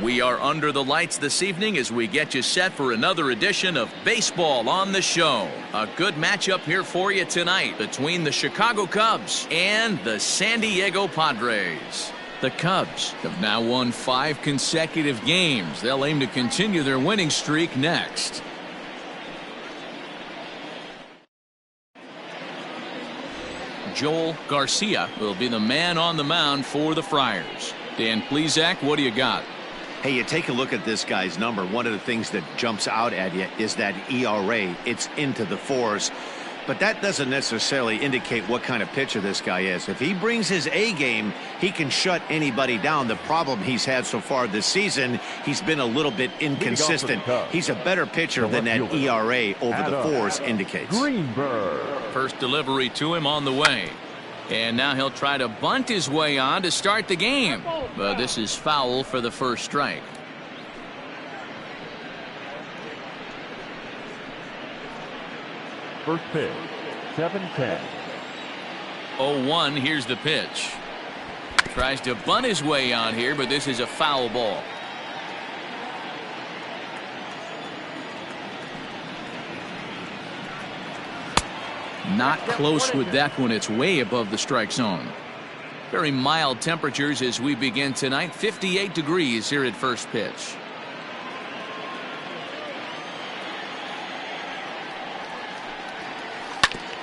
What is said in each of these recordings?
We are under the lights this evening as we get you set for another edition of Baseball on the Show. A good matchup here for you tonight between the Chicago Cubs and the San Diego Padres. The Cubs have now won 5 consecutive games. They'll aim to continue their winning streak next. Joel Garcia will be the man on the mound for the Friars. Dan Plesac, what do you got? Hey, you take a look at this guy's number. One of the things that jumps out at you is that ERA. It's into the 4s. But that doesn't necessarily indicate what kind of pitcher this guy is. If he brings his A game, he can shut anybody down. The problem he's had so far this season, he's been a little bit inconsistent. He's a better pitcher than that ERA over the 4s indicates. Greenberg. First delivery to him on the way. And now he'll try to bunt his way on to start the game. But this is foul for the first strike. First pitch, 7-10. 0-1, here's the pitch. Tries to bunt his way on here, but this is a foul ball. Not close with that one. It's way above the strike zone. Very mild temperatures as we begin tonight. 58 degrees here at first pitch.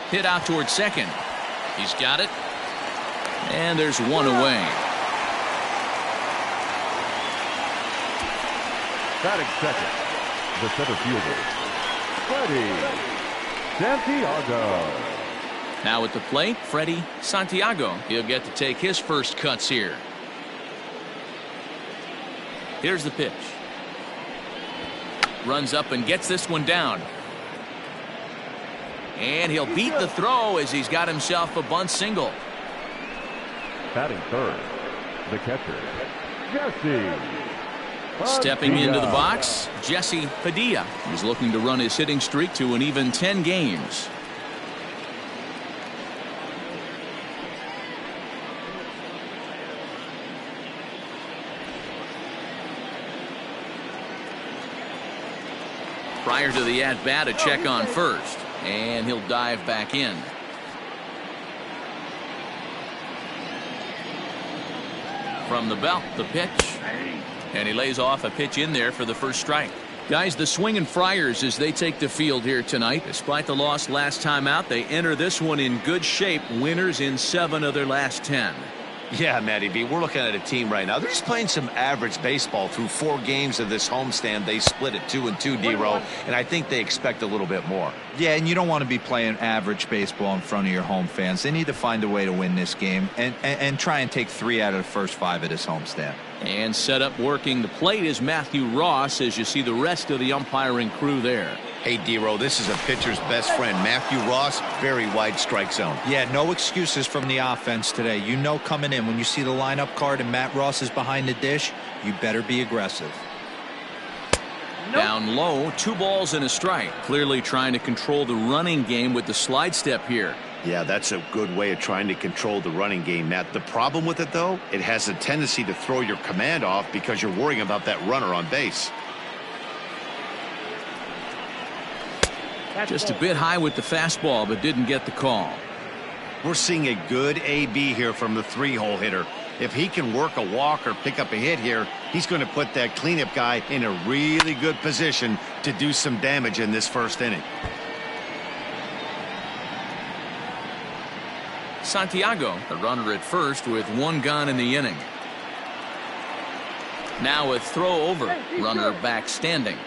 Hit out towards second. He's got it. And there's one away. Batting second, the center fielder, Freddie Santiago. Now at the plate, Freddie Santiago. He'll get to take his first cuts here. Here's the pitch. Runs up and gets this one down. And he'll beat the throw as he's got himself a bunt single. Batting third, the catcher, Jesse. Stepping into the box, Jesse Padilla. He's looking to run his hitting streak to an even 10 games. Prior to the at-bat, a check on first. And he'll dive back in. From the belt, the pitch. And he lays off a pitch in there for the first strike. Guys, the swinging Friars as they take the field here tonight. Despite the loss last time out, they enter this one in good shape. Winners in 7 of their last 10. Yeah, Matty B, we're looking at a team right now. They're just playing some average baseball through 4 games of this homestand. They split it 2-2, D-Row, and I think they expect a little bit more. Yeah, and you don't want to be playing average baseball in front of your home fans. They need to find a way to win this game and try and take 3 out of the first 5 at this homestand. And set up working the plate is Matthew Ross as you see the rest of the umpiring crew there. Hey, D-Row, this is a pitcher's best friend. Matthew Ross, very wide strike zone. Yeah, no excuses from the offense today. You know coming in when you see the lineup card and Matt Ross is behind the dish, you better be aggressive. Down low, 2 balls and a strike. Clearly trying to control the running game with the slide step here. Yeah, that's a good way of trying to control the running game, Matt. The problem with it, though, it has a tendency to throw your command off because you're worrying about that runner on base. Just a bit high with the fastball, but didn't get the call. We're seeing a good AB here from the 3-hole hitter. If he can work a walk or pick up a hit here, he's going to put that cleanup guy in a really good position to do some damage in this first inning. Santiago, the runner at first with 1 gone in the inning. Now a throw over, runner back standing.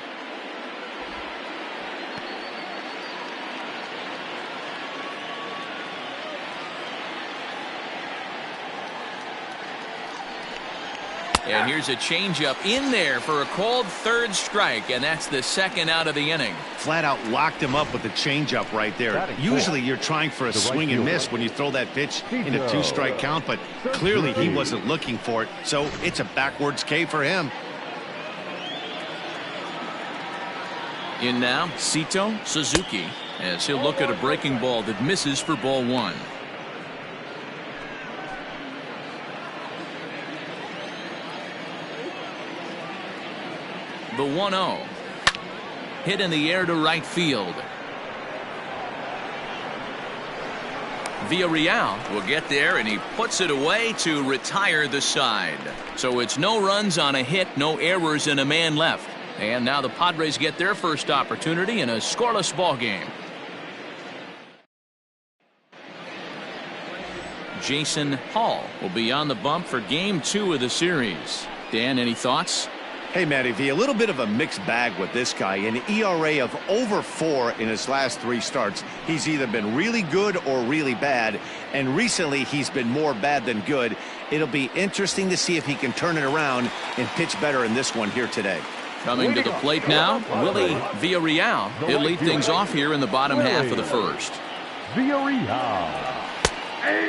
And here's a changeup in there for a called 3rd strike, and that's the 2nd out of the inning. Flat out locked him up with the changeup right there. Usually you're trying for a swing and miss when you throw that pitch in a 2-strike count, but clearly he wasn't looking for it, so it's a backwards K for him. In now, Sito Suzuki, as he'll look at a breaking ball that misses for ball 1. The 1-0. Hit in the air to right field. Villarreal will get there, and he puts it away to retire the side. So it's no runs on a hit, no errors, and a man left. And now the Padres get their first opportunity in a scoreless ball game. Jason Hall will be on the bump for game 2 of the series. Dan, any thoughts? Hey, Matty V, a little bit of a mixed bag with this guy. An ERA of over 4 in his last 3 starts. He's either been really good or really bad, and recently he's been more bad than good. It'll be interesting to see if he can turn it around and pitch better in this one here today. Coming to the plate now, Willie Villarreal. He'll lead things off here in the bottom half of the first. Villarreal.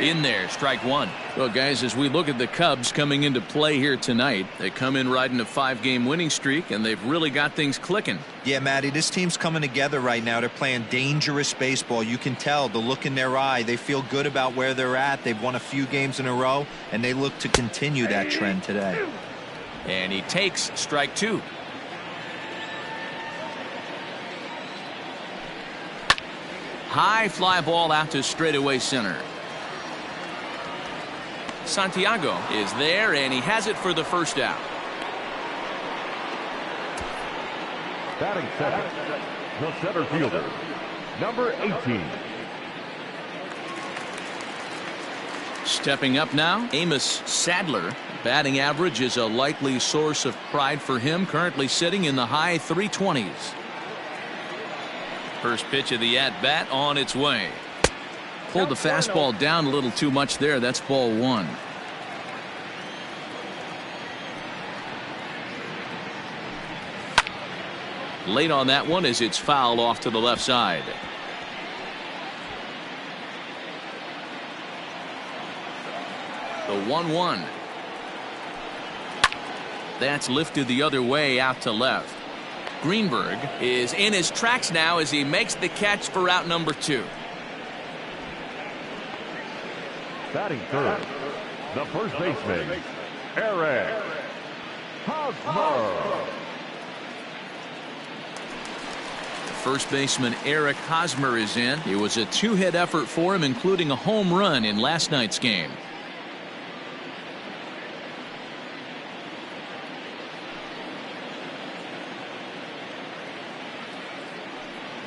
In there, strike 1. Well, guys, as we look at the Cubs coming into play here tonight, they come in riding a 5-game winning streak, and they've really got things clicking. Yeah, Matty, this team's coming together right now. They're playing dangerous baseball. You can tell the look in their eye. They feel good about where they're at. They've won a few games in a row, and they look to continue that trend today. And he takes strike 2. High fly ball out to straightaway center. Santiago is there, and he has it for the first out. Batting second, the center fielder, number 18. Stepping up now, Amos Sadler. Batting average is a likely source of pride for him, currently sitting in the high 320s. First pitch of the at-bat on its way. Pulled the fastball down a little too much there. That's ball 1. Late on that one as it's fouled off to the left side. The 1-1. That's lifted the other way out to left. Greenberg is in his tracks now as he makes the catch for out number 2. Batting third, the first baseman, Eric Hosmer. First baseman Eric Hosmer is in. It was a 2-hit effort for him, including a home run in last night's game.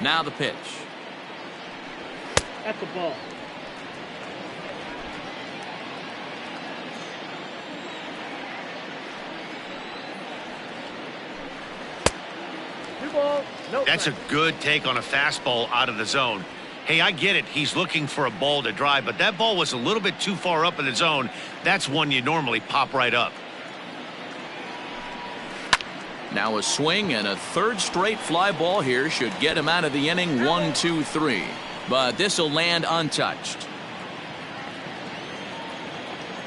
Now the pitch. At the ball. That's a good take on a fastball out of the zone. Hey, I get it. He's looking for a ball to drive, but that ball was a little bit too far up in the zone. That's one you normally pop right up. Now a swing and a third straight fly ball here should get him out of the inning. 1-2-3. But this will land untouched.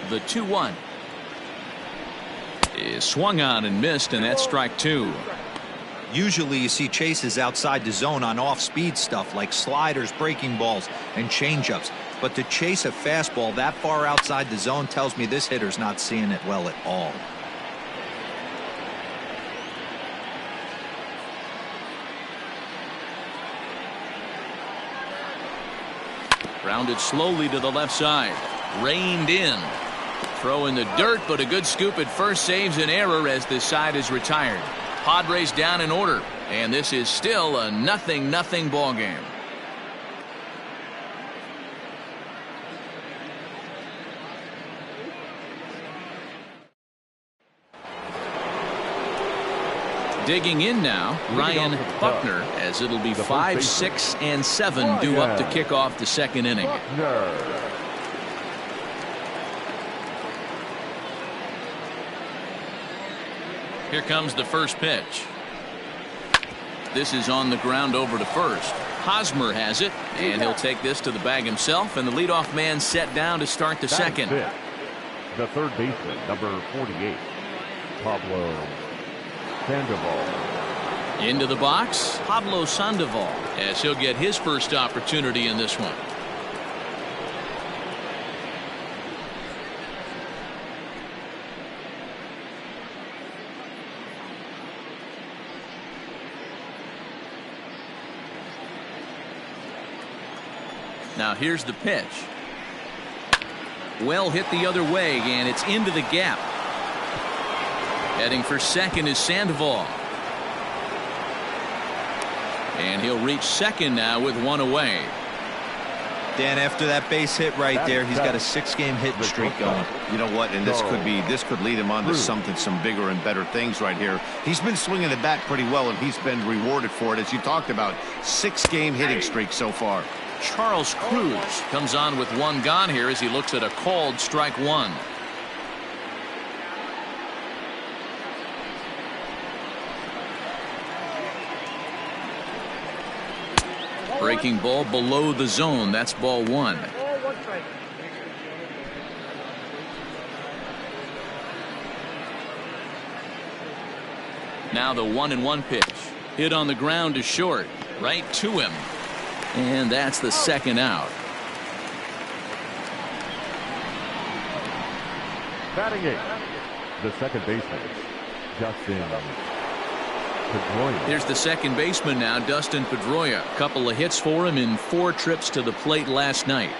The 2-1 is swung on and missed, and that's strike 2. Usually you see chases outside the zone on off-speed stuff like sliders, breaking balls, and changeups. But to chase a fastball that far outside the zone tells me this hitter's not seeing it well at all. Grounded slowly to the left side. Reined in. Throw in the dirt, but a good scoop at first saves an error as this side is retired. Padres down in order, and this is still a 0-0 ball game. Digging in now, Ryan Buckner, as it'll be 5, 6, and 7 due up to kick off the second inning. Here comes the first pitch. This is on the ground over to first. Hosmer has it, and he'll take this to the bag himself, and the leadoff man set down to start the second. The third baseman, number 48, Pablo Sandoval. Into the box, Pablo Sandoval, as he'll get his first opportunity in this one. Now here's the pitch. Well hit the other way, and it's into the gap. Heading for second is Sandoval. And he'll reach second now with one away. Dan, after that base hit right there, he's got a 6-game hitting streak going. You know what? And this could lead him on to some bigger and better things right here. He's been swinging the bat pretty well, and he's been rewarded for it, as you talked about. 6-game hitting streak so far. Charles Cruz comes on with one gone here as he looks at a called strike one. Breaking ball below the zone. That's ball one. Now the 1-1 pitch. Hit on the ground to short. Right to him. And that's the second out. Batting eighth, the second baseman, Dustin Pedroia. Here's the second baseman now, Dustin Pedroia. A couple of hits for him in 4 trips to the plate last night.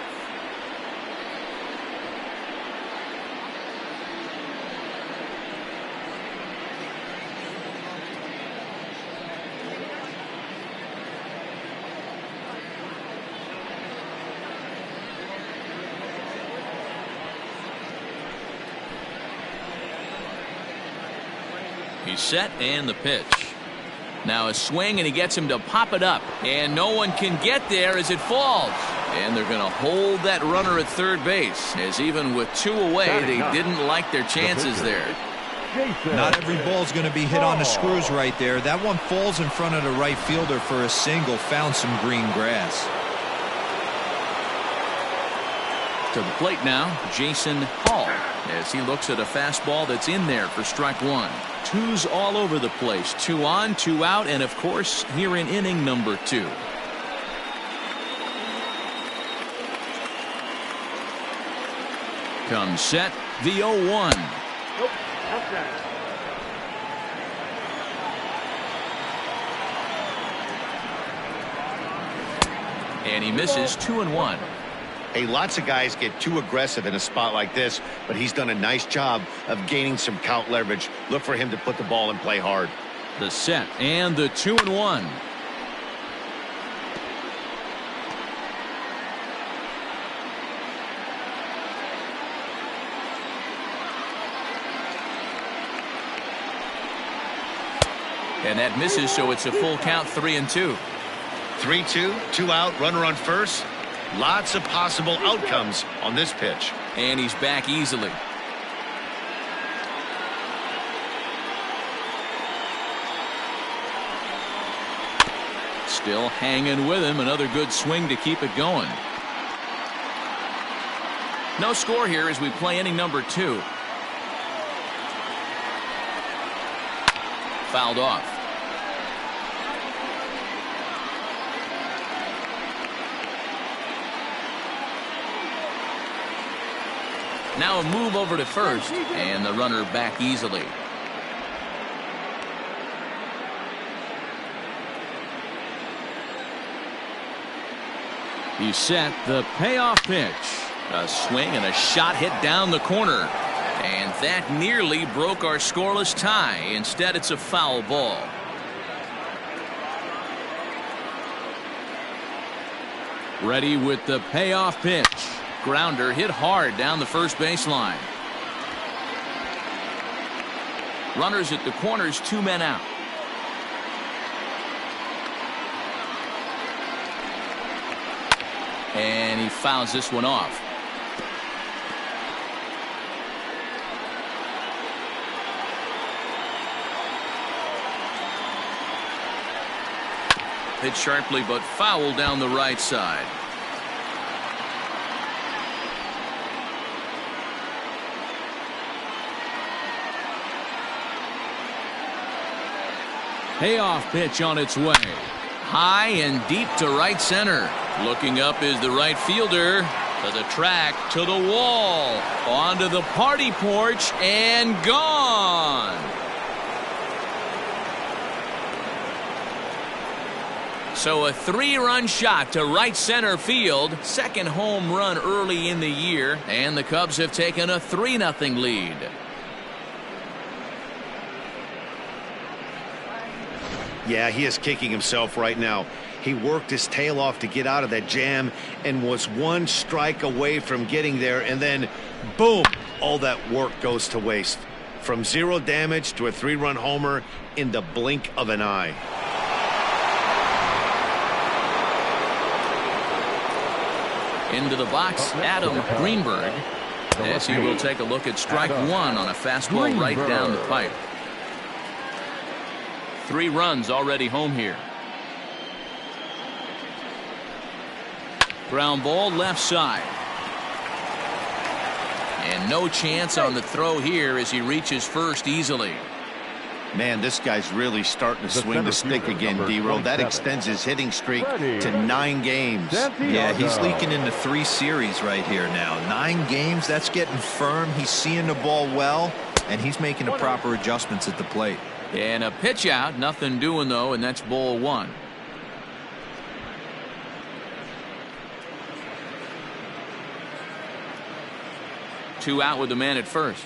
He's set, and the pitch. Now a swing, and he gets him to pop it up, and no one can get there as it falls. And they're going to hold that runner at third base, as even with 2 away, they didn't like their chances there. Not every ball's going to be hit on the screws right there. That one falls in front of the right fielder for a single. Found some green grass. To the plate now, Jason Hall, as he looks at a fastball that's in there for strike one. 2's all over the place. 2 on, 2 out, and of course here in inning number 2. Comes set, the 0-1. Nope, okay. And he misses 2-1. Hey, lots of guys get too aggressive in a spot like this, but he's done a nice job of gaining some count leverage. Look for him to put the ball in play hard. The set and the 2-1. And that misses, so it's a full count, 3-2. 3-2, 2 out, runner on first. Lots of possible outcomes on this pitch. And he's back easily. Still hanging with him. Another good swing to keep it going. No score here as we play inning number 2. Fouled off. Now a move over to first, and the runner back easily. He's set, the payoff pitch. A swing and a shot hit down the corner. And that nearly broke our scoreless tie. Instead, it's a foul ball. Ready with the payoff pitch. Grounder hit hard down the first baseline. Runners at the corners, 2 men out. And he fouls this one off. Hit sharply but foul down the right side. Payoff pitch on its way. High and deep to right center. Looking up is the right fielder. To the track, to the wall, onto the party porch, and gone. So a 3-run shot to right center field. Second home run early in the year. And the Cubs have taken a 3-0 lead. Yeah, he is kicking himself right now. He worked his tail off to get out of that jam and was one strike away from getting there, and then boom, all that work goes to waste. From 0 damage to a 3-run homer in the blink of an eye. Into the box, Adam Greenberg, as he will take a look at strike 1 on a fastball right down the pipe. 3 runs already home here. Ground ball left side. And no chance on the throw here as he reaches first easily. Man, this guy's really starting to swing the stick again, D-Roll. That extends his hitting streak to 9 games. Yeah, he's leaking into 3 series right here now. 9 games, that's getting firm. He's seeing the ball well, and he's making the proper adjustments at the plate. And a pitch out, nothing doing though, and that's ball 1. Two out with the man at first.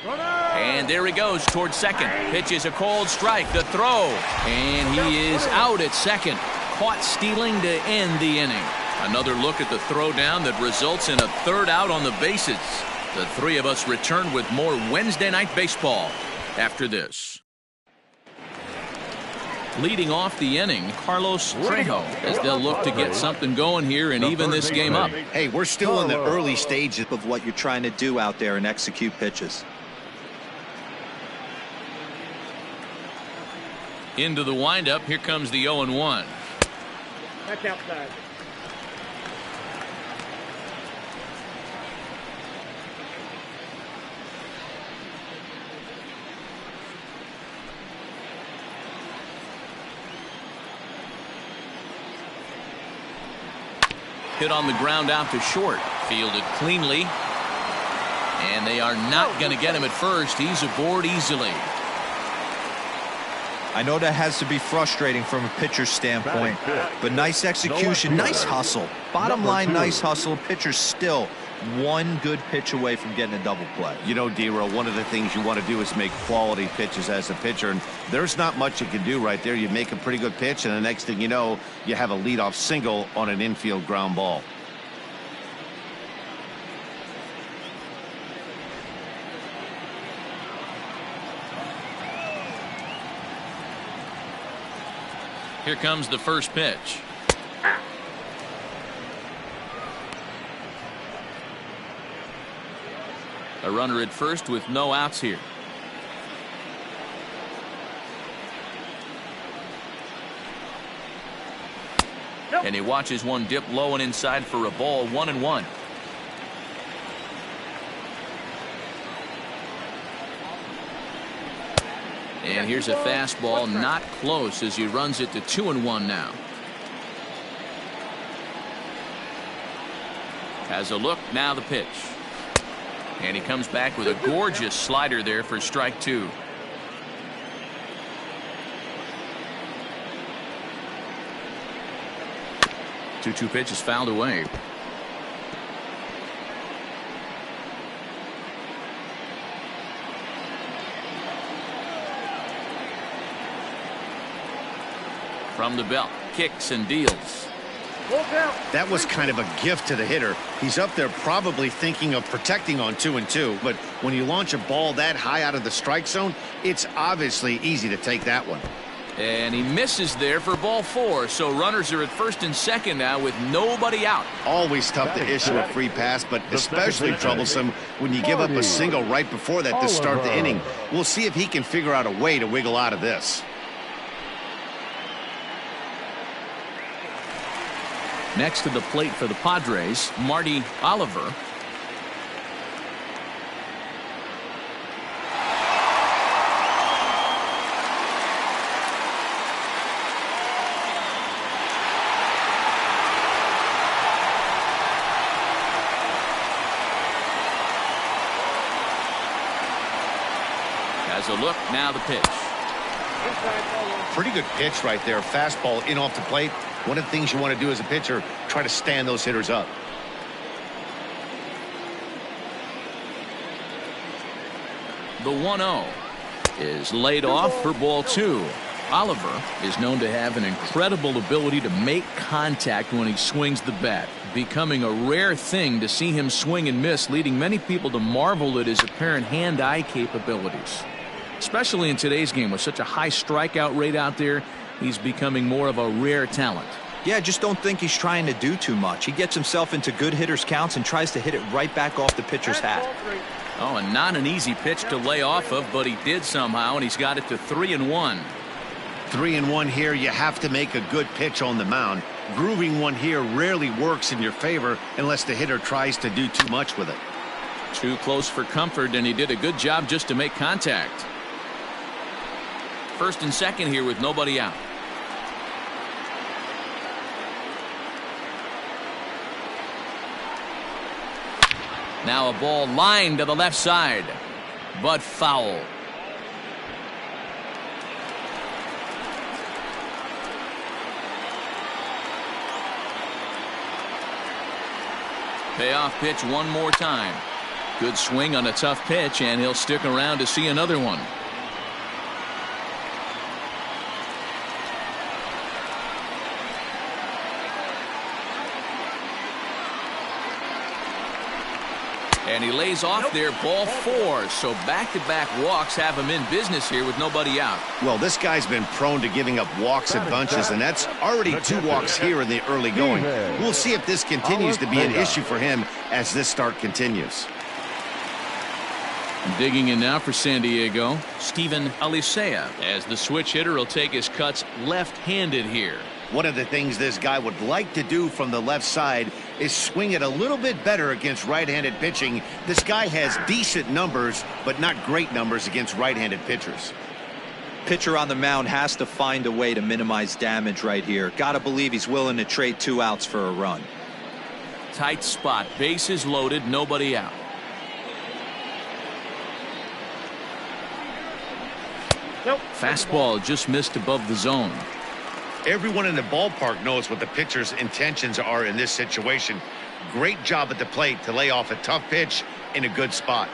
And there he goes towards second. Pitches a cold strike. The throw. And he is out at second. Caught stealing to end the inning. Another look at the throw down that results in a 3rd out on the bases. The 3 of us return with more Wednesday Night Baseball after this. Leading off the inning, Carlos Trejo, as they'll look to get something going here and even this game up. Hey, we're still in the early stages of what you're trying to do out there and execute pitches. Into the windup, here comes the 0-1. That's outside. Hit on the ground out to short. Fielded cleanly. And they are not going to get him at first. He's aboard easily. I know that has to be frustrating from a pitcher's standpoint, but nice execution, nice hustle. Bottom line, nice hustle. Pitcher's still one good pitch away from getting a double play. You know, D-Roll, one of the things you want to do is make quality pitches as a pitcher, and there's not much you can do right there. You make a pretty good pitch, and the next thing you know, you have a leadoff single on an infield ground ball. Here comes the first pitch. A runner at first with no outs here. And he watches one dip low and inside for a ball. 1-1. And here's a fastball, not close, as he runs it to 2-1 now. Has a look, now the pitch. And he comes back with a gorgeous slider there for strike 2. Two pitches fouled away. From the belt, kicks and deals. That was kind of a gift to the hitter. He's up there probably thinking of protecting on 2-2, but when you launch a ball that high out of the strike zone, it's obviously easy to take that one. And he misses there for ball 4, so runners are at first and second now with nobody out. Always tough to issue a free pass, but especially troublesome when you give up a single right before that to start the inning. We'll see if he can figure out a way to wiggle out of this. Next to the plate for the Padres, Marty Oliver. Has a look, now the pitch. Pretty good pitch right there. Fastball in off the plate. One of the things you want to do as a pitcher, try to stand those hitters up. The 1-0 is laid off for ball 2. Oliver is known to have an incredible ability to make contact when he swings the bat, becoming a rare thing to see him swing and miss, leading many people to marvel at his apparent hand-eye capabilities. Especially in today's game with such a high strikeout rate out there, he's becoming more of a rare talent. Yeah, I just don't think he's trying to do too much. He gets himself into good hitters' counts and tries to hit it right back off the pitcher's hat. Oh, and not an easy pitch to lay off of, but he did somehow, and he's got it to 3-1. 3-1 here. You have to make a good pitch on the mound. Grooving one here rarely works in your favor unless the hitter tries to do too much with it. Too close for comfort, and he did a good job just to make contact. First and second here with nobody out. Now a ball lined to the left side, but foul. Payoff pitch one more time. Good swing on a tough pitch, and he'll stick around to see another one. And he lays off there, ball 4. So back-to-back walks have him in business here with nobody out. Well, this guy's been prone to giving up walks in bunches, and that's already 2 walks here in the early going. We'll see if this continues to be an issue for him as this start continues. Digging in now for San Diego, Steven Alicea, as the switch hitter will take his cuts left-handed here. One of the things this guy would like to do from the left side is swing it a little bit better against right-handed pitching. This guy has decent numbers, but not great numbers against right-handed pitchers. Pitcher on the mound has to find a way to minimize damage right here. Got to believe he's willing to trade 2 outs for a run. Tight spot, bases loaded, nobody out. Nope. Fastball just missed above the zone. Everyone in the ballpark knows what the pitcher's intentions are in this situation. Great job at the plate to lay off a tough pitch in a good spot.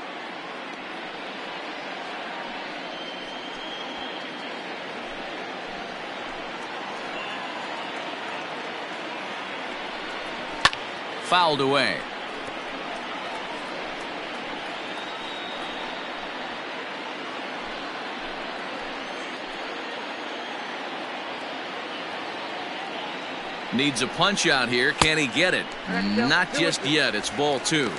Fouled away. Needs a punch out here. Can he get it? Not just yet. It's ball 2.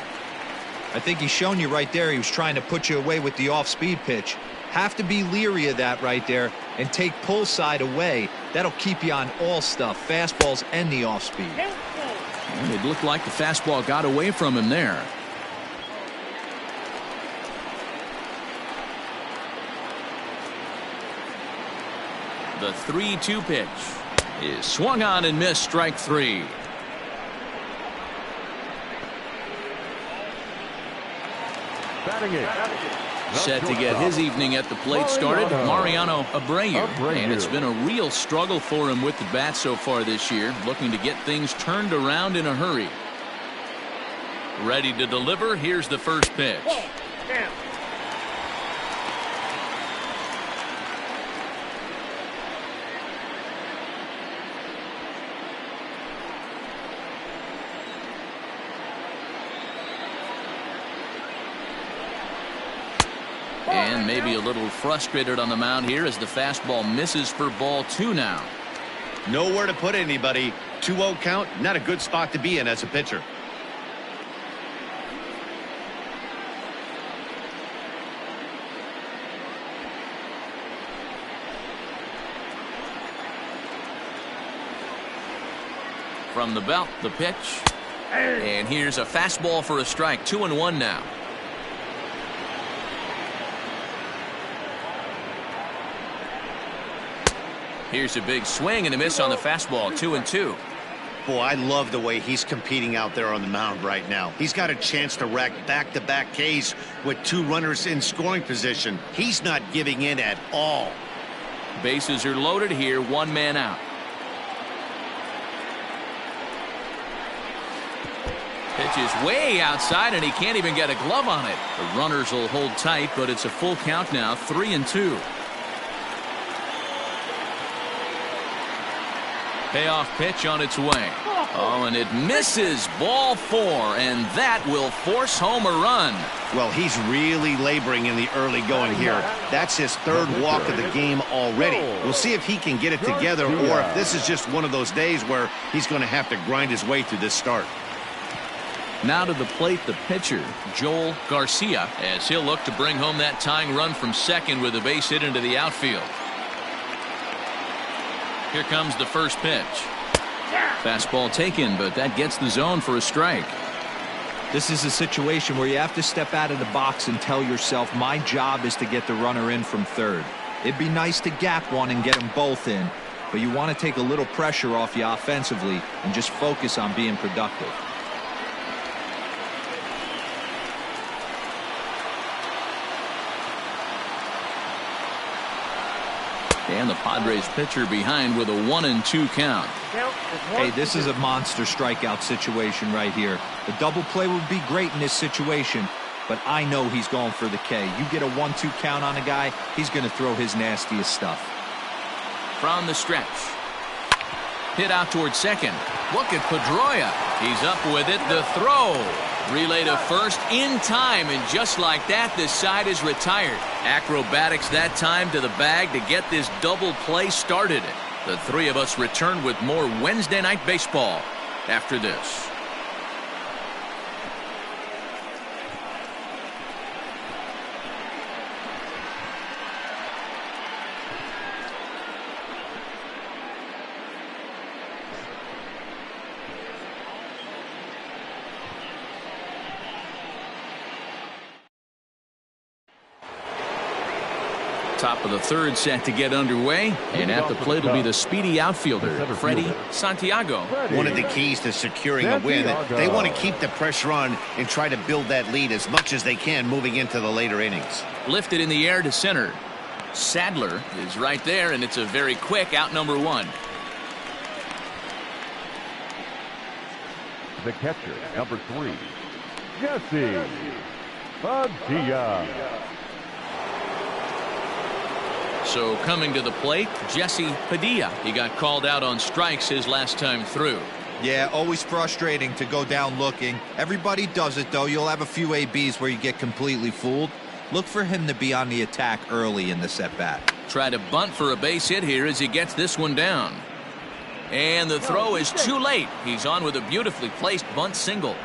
I think he's shown you right there he was trying to put you away with the off-speed pitch. Have to be leery of that right there and take pull side away. That'll keep you on all stuff, fastballs and the off-speed. And it looked like the fastball got away from him there. The 3-2 pitch is swung on and missed, strike 3. Set to get his evening at the plate started, Mariano Abreu. And it's been a real struggle for him with the bat so far this year, looking to get things turned around in a hurry. Ready to deliver. Here's the first pitch. And maybe a little frustrated on the mound here as the fastball misses for ball 2 now. Nowhere to put anybody. 2-0 count, not a good spot to be in as a pitcher. From the belt, the pitch. And here's a fastball for a strike. 2-1 now. Here's a big swing and a miss on the fastball. 2-2. Boy, I love the way he's competing out there on the mound right now. He's got a chance to rack back-to-back Ks with 2 runners in scoring position. He's not giving in at all. Bases are loaded here, one man out. Pitch is way outside, and he can't even get a glove on it. The runners will hold tight, but it's a full count now, 3-2. Payoff pitch on its way. Oh, and it misses. Ball 4, and that will force home a run. Well, he's really laboring in the early going here. That's his third walk of the game already. We'll see if he can get it together, or if this is just one of those days where he's going to have to grind his way through this start. Now to the plate, the pitcher, Joel Garcia, as he'll look to bring home that tying run from second with a base hit into the outfield. Here comes the first pitch. Fastball taken, but that gets the zone for a strike. This is a situation where you have to step out of the box and tell yourself, my job is to get the runner in from third. It'd be nice to gap one and get them both in, but you want to take a little pressure off you offensively and just focus on being productive. And the Padres pitcher behind with a 1-2 count. Hey, this is a monster strikeout situation right here. The double play would be great in this situation, but I know he's going for the K. You get a 1-2 count on a guy, he's going to throw his nastiest stuff. From the stretch. Hit out towards second. Look at Pedroia. He's up with it. The throw. Relay to first in time, and just like that, this side is retired. Acrobatics that time to the bag to get this double play started. The three of us return with more Wednesday Night Baseball after this. Top of the third set to get underway, and at the plate will be the speedy outfielder, Freddie Santiago. One of the keys to securing a win, they want to keep the pressure on and try to build that lead as much as they can moving into the later innings. Lifted in the air to center. Sadler is right there, and it's a very quick out number 1. The catcher, number 3, Jesse Padilla. So coming to the plate, Jesse Padilla. He got called out on strikes his last time through. Yeah, always frustrating to go down looking. Everybody does it, though. You'll have a few ABs where you get completely fooled. Look for him to be on the attack early in the at-bat. Try to bunt for a base hit here as he gets this one down. And the throw is too late. He's on with a beautifully placed bunt single.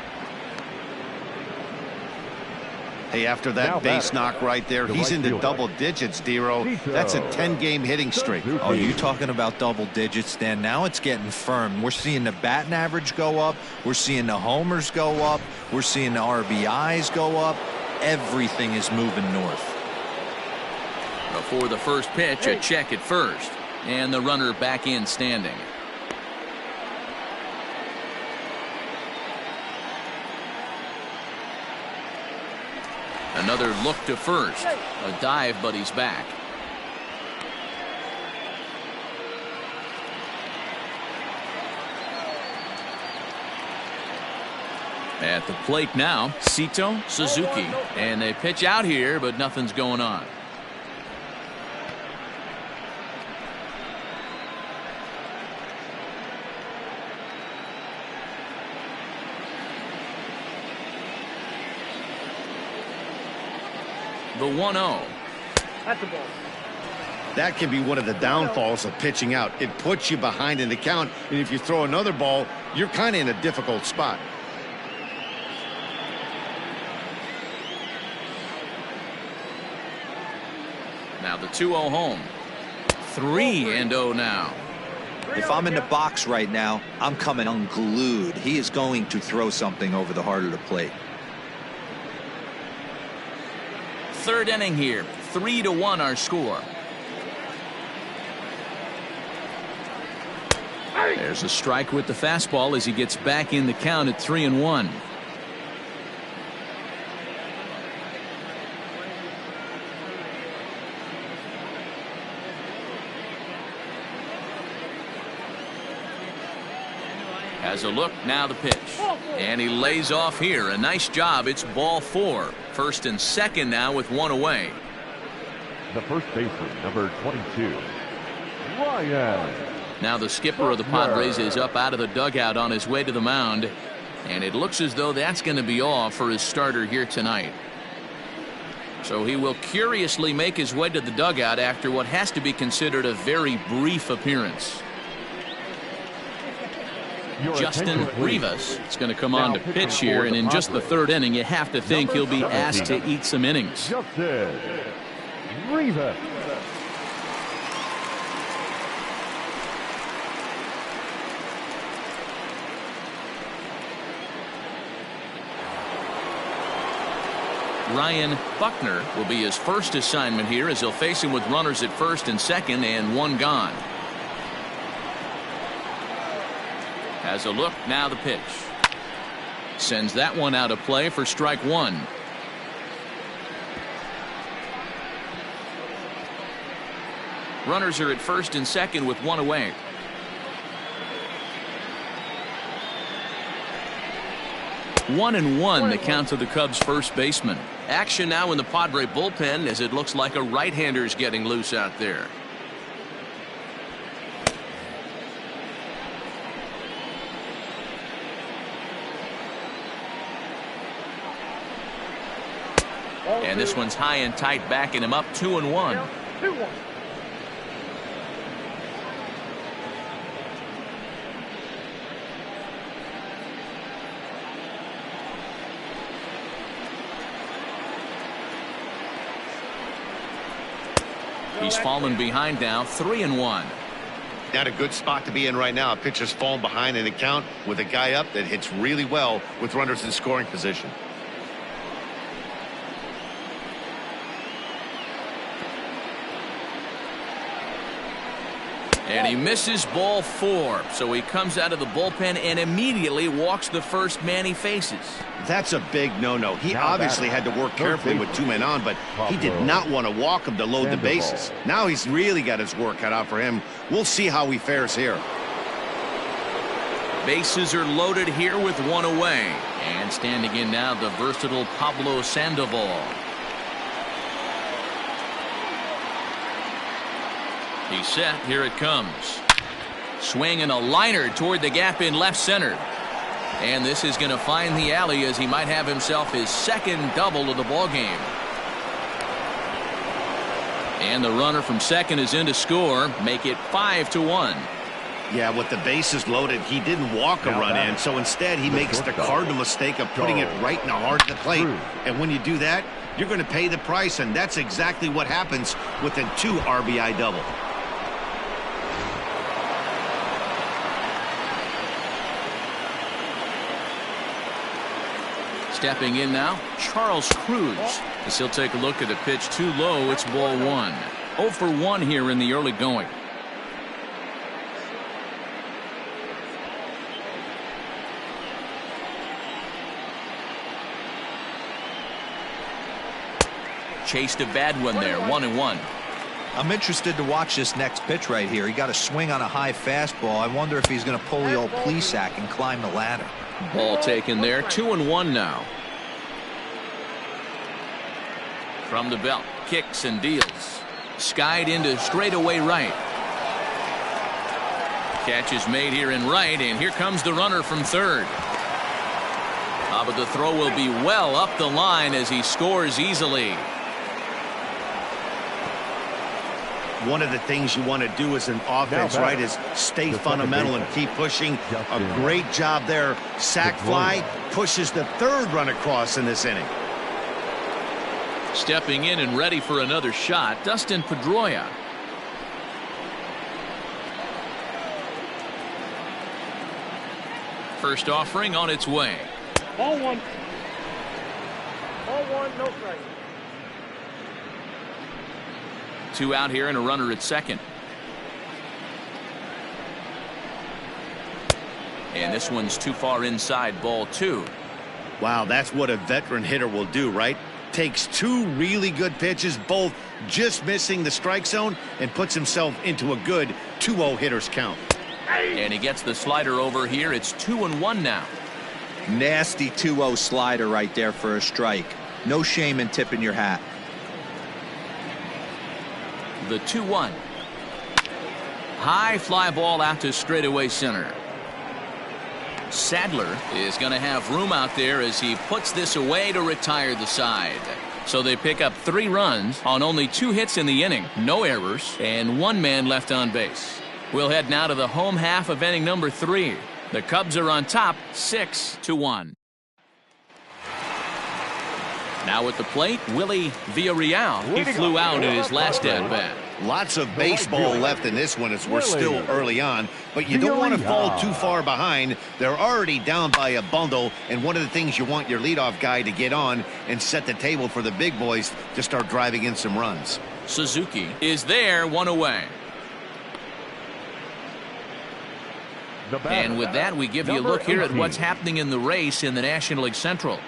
Hey, after that base knock right there, he's into double digits, Dero. That's a 10-game hitting streak. Oh, you talking about double digits, Dan? Now it's getting firm. We're seeing the batting average go up. We're seeing the homers go up. We're seeing the RBIs go up. Everything is moving north. Before the first pitch, a check at first. And the runner back in standing. Another look to first. A dive, but he's back. At the plate now, Sito Suzuki. And they pitch out here, but nothing's going on. The 1-0. That's the ball. That can be one of the downfalls of pitching out. It puts you behind in the count, and if you throw another ball, you're kind of in a difficult spot. Now the 2-0 home. 3-0 now. If I'm in the box right now, I'm coming unglued. He is going to throw something over the heart of the plate. Third inning here. 3-1 our score. There's a strike with the fastball as he gets back in the count at 3-1. Has a look, now the pitch. And he lays off here. A nice job. It's ball 4. First and second now with one away. The first baseman, number 22, Ryan. Now the skipper of the Padres is up out of the dugout on his way to the mound. And it looks as though that's going to be all for his starter here tonight. So he will curiously make his way to the dugout after what has to be considered a very brief appearance. Justin Rivas is going to come on to pitch here, and in just the third inning you have to think he'll be asked to eat some innings. Justin Rivas. Ryan Buckner will be his first assignment here as he'll face him with runners at first and second and one gone. Has a look, now the pitch. Sends that one out of play for strike one. Runners are at first and second with one away. One and one the count to the Cubs first baseman. Action now in the Padre bullpen as it looks like a right-hander's getting loose out there. And this one's high and tight, backing him up 2-1. 2-1. He's fallen behind now, 3-1. Not a good spot to be in right now. A pitcher's fallen behind in the count with a guy up that hits really well with runners in scoring position. And he misses ball 4, so he comes out of the bullpen and immediately walks the first man he faces. That's a big no-no. He obviously had to work carefully with two men on, but he did not want to walk him to load the bases. Now he's really got his work cut out for him. We'll see how he fares here. Bases are loaded here with one away. And standing in now, the versatile Pablo Sandoval. He's set. Here it comes. Swing and a liner toward the gap in left center. And this is going to find the alley as he might have himself his second double of the ball game. And the runner from second is in to score. Make it 5-1. Yeah, with the bases loaded, he didn't walk a run in, so instead he makes the cardinal mistake of putting it right in the heart of the plate. And when you do that, you're going to pay the price, and that's exactly what happens with a 2 RBI double. Stepping in now, Charles Cruz. As he'll take a look at a pitch too low, it's ball 1. 0 for 1 here in the early going. Chased a bad one there, 1-1. I'm interested to watch this next pitch right here. He got a swing on a high fastball. I wonder if he's going to pull the old Plesac and climb the ladder. Ball taken there, 2-1 now. From the belt, kicks and deals. Skied into straightaway right. Catch is made here in right, and here comes the runner from third. But the throw will be well up the line as he scores easily. One of the things you want to do as an offense, right, is stay fundamental and keep pushing. A great job there. Sac fly pushes the third run across in this inning. Stepping in and ready for another shot, Dustin Pedroia. First offering on its way. Ball 1. Ball 1, no strike. 2 out here and a runner at second. And this one's too far inside, ball 2. Wow, that's what a veteran hitter will do, right? Takes 2 really good pitches, both just missing the strike zone, and puts himself into a good 2-0 hitter's count. And he gets the slider over here. It's 2-1 now. Nasty 2-0 slider right there for a strike. No shame in tipping your hat. The 2-1. High fly ball out to straightaway center. Sadler is going to have room out there as he puts this away to retire the side. So they pick up 3 runs on only 2 hits in the inning, no errors, and 1 man left on base. We'll head now to the home half of inning number 3. The Cubs are on top 6-1. Now at the plate, Willie Villarreal. He flew out in his last at-bat. Lots of baseball left in this one as we're still early on, but you don't want to fall too far behind. They're already down by a bundle, and one of the things you want your leadoff guy to get on and set the table for the big boys to start driving in some runs. Suzuki is there, 1 away. And with that, we give you a look here at what's happening in the race in the National League Central.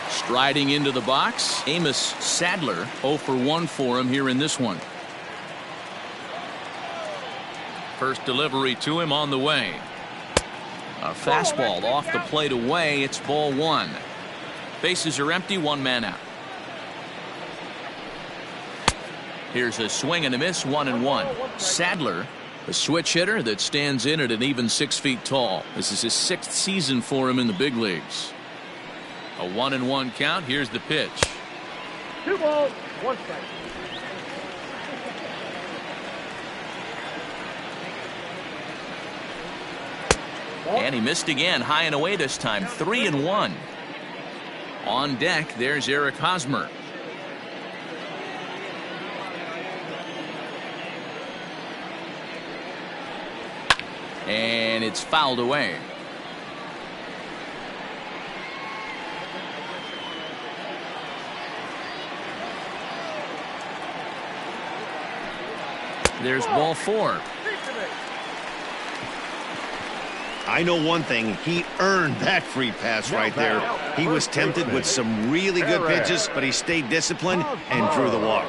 Striding into the box, Amos Sadler, 0 for 1 for him here in this one. First delivery to him on the way. A fastball off the plate away. It's ball 1. Bases are empty, 1 man out. Here's a swing and a miss, 1-1. Sadler, a switch hitter that stands in at an even 6 feet tall. This is his 6th season for him in the big leagues. A 1-1 count. Here's the pitch. 2 balls, 1 strike. And he missed again, high and away this time, 3-1. On deck, there's Eric Hosmer. And it's fouled away. There's ball 4. I know one thing. He earned that free pass right there. He was tempted with some really good pitches, but he stayed disciplined and drew the walk.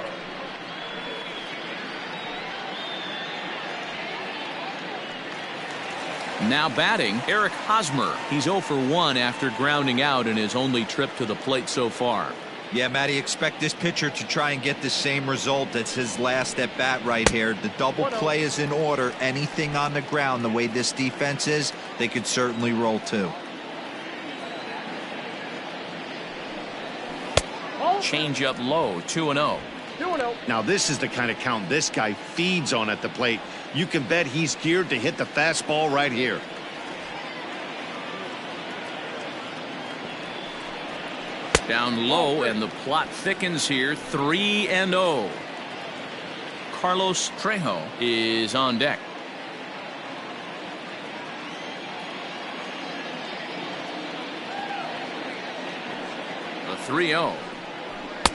Now batting, Eric Hosmer. He's 0 for 1 after grounding out in his only trip to the plate so far. Yeah, Matty, expect this pitcher to try and get the same result as his last at bat right here. The double play is in order. Anything on the ground, the way this defense is, they could certainly roll too. Change up low, 2-0. Now this is the kind of count this guy feeds on at the plate. You can bet he's geared to hit the fastball right here. Down low, and the plot thickens here, 3-0. Carlos Trejo is on deck. A 3-0.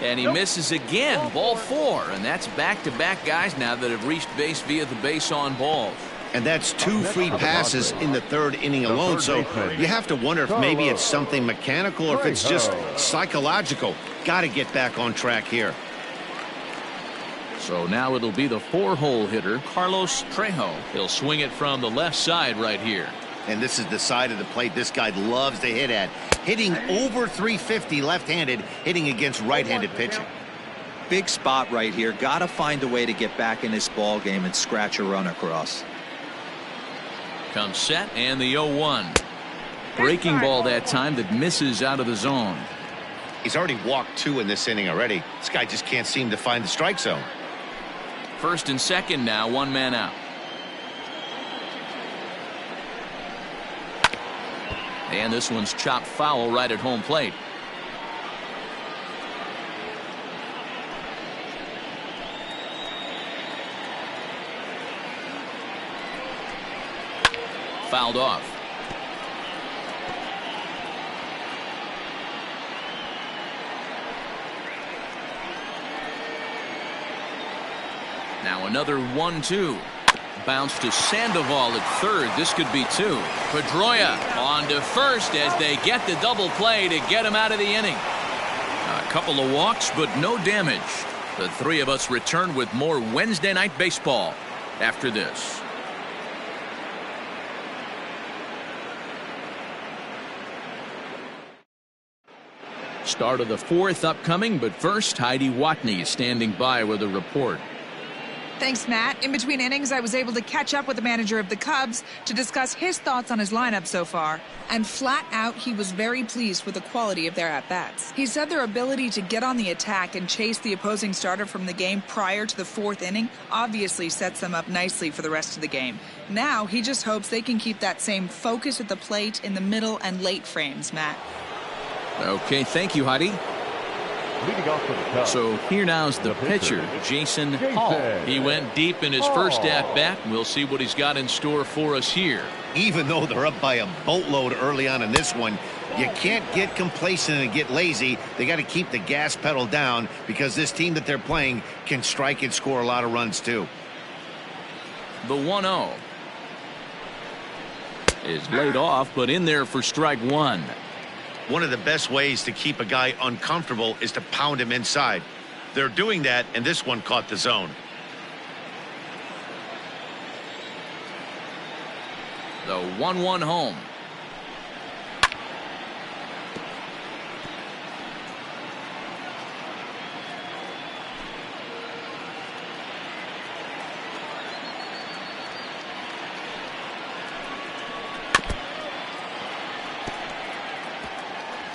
And he misses again, ball 4. And that's back-to-back guys now that have reached base via the base on balls. And that's 2 free passes in the 3rd inning alone. So you have to wonder if maybe it's something mechanical or if it's just psychological. Got to get back on track here. So now it'll be the 4-hole hitter, Carlos Trejo. He'll swing it from the left side right here. And this is the side of the plate this guy loves to hit at. Hitting over 350 left-handed, hitting against right-handed pitching. Big spot right here. Got to find a way to get back in this ball game and scratch a run across. Comes set, and the 0-1. Breaking ball that time that misses out of the zone. He's already walked 2 in this inning already. This guy just can't seem to find the strike zone. First and second now, 1 man out. And this one's chopped foul right at home plate. Fouled off. Now another 1-2. Bounce to Sandoval at third. This could be two. Pedroia on to first as they get the double play to get him out of the inning. A couple of walks, but no damage. The three of us return with more Wednesday Night Baseball after this. Start of the fourth upcoming, but first, Heidi Watney is standing by with a report. Thanks, Matt. In between innings, I was able to catch up with the manager of the Cubs to discuss his thoughts on his lineup so far. And flat out, he was very pleased with the quality of their at-bats. He said their ability to get on the attack and chase the opposing starter from the game prior to the fourth inning obviously sets them up nicely for the rest of the game. Now, he just hopes they can keep that same focus at the plate in the middle and late frames, Matt. Okay, thank you, Heidi. Leading off for the Cubs, So here now's the pitcher, Jason Hall. He went deep in his first at-bat. We'll see what he's got in store for us here. Even though they're up by a boatload early on in this one, you can't get complacent and get lazy. They got to keep the gas pedal down because this team that they're playing can strike and score a lot of runs too. The 1-0 is laid off, but in there for strike one. One of the best ways to keep a guy uncomfortable is to pound him inside. They're doing that, and this one caught the zone. The 1-1 home.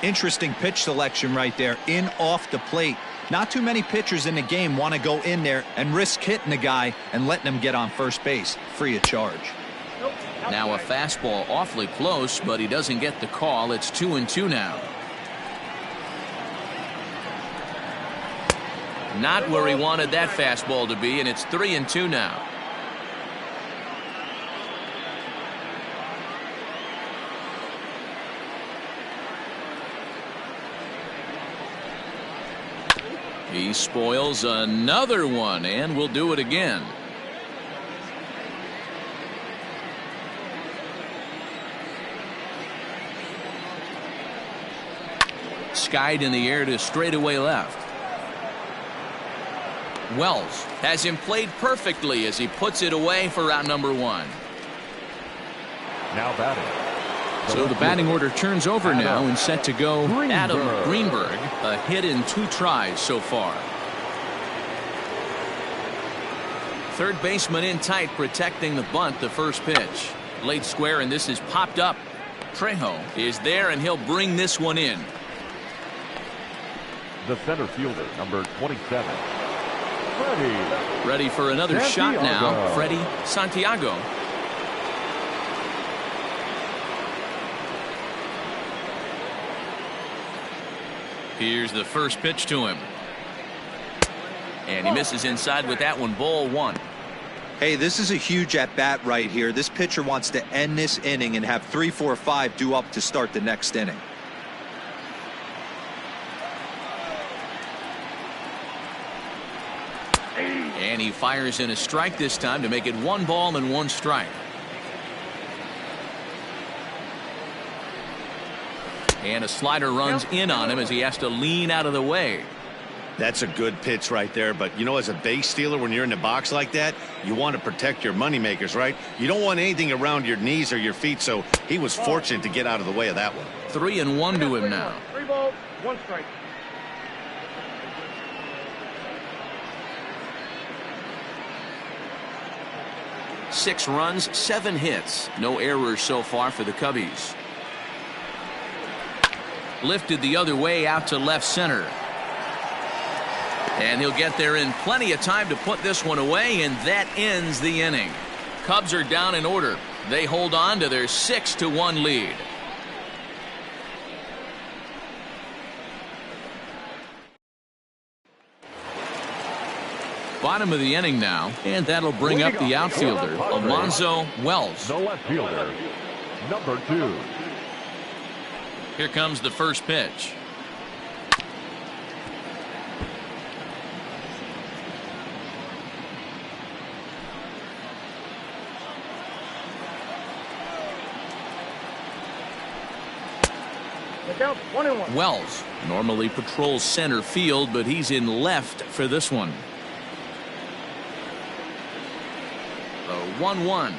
Interesting pitch selection right there, in off the plate. Not too many pitchers in the game want to go in there and risk hitting the guy and letting him get on first base free of charge. Now a fastball awfully close, but he doesn't get the call. It's 2-2 now. Not where he wanted that fastball to be, and it's 3-2 now. He spoils another one, and we'll do it again. Skied in the air to straightaway left. Wells has him played perfectly as he puts it away for out number one. now batting. So the batting order turns over now and set to go Adam Greenberg. A hit in 2 tries so far. Third baseman in tight, protecting the bunt. The first pitch late square, and this is popped up. Trejo is there, and he'll bring this one in. The center fielder, number 27, Freddie. Ready for another shot now, Freddie Santiago. Here's the first pitch to him. And he misses inside with that one. Ball 1. Hey, this is a huge at-bat right here. This pitcher wants to end this inning and have 3, 4, 5 due up to start the next inning. And he fires in a strike this time to make it 1 ball and 1 strike. And a slider runs in on him as he has to lean out of the way. That's a good pitch right there, but you know, as a base stealer, when you're in the box like that, you want to protect your moneymakers, right? You don't want anything around your knees or your feet, so he was fortunate to get out of the way of that one. 3-1 to him now. 3 balls, 1 strike. Six runs, 7 hits. No errors so far for the Cubbies. Lifted the other way out to left center. And he'll get there in plenty of time to put this one away, and that ends the inning. Cubs are down in order. They hold on to their 6-1 lead. Bottom of the inning now, and that'll bring up the outfielder, Alonzo Wells. The left fielder, number 2. Here comes the first pitch. The count 1-1. Wells normally patrols center field, but he's in left for this one. The 1-1.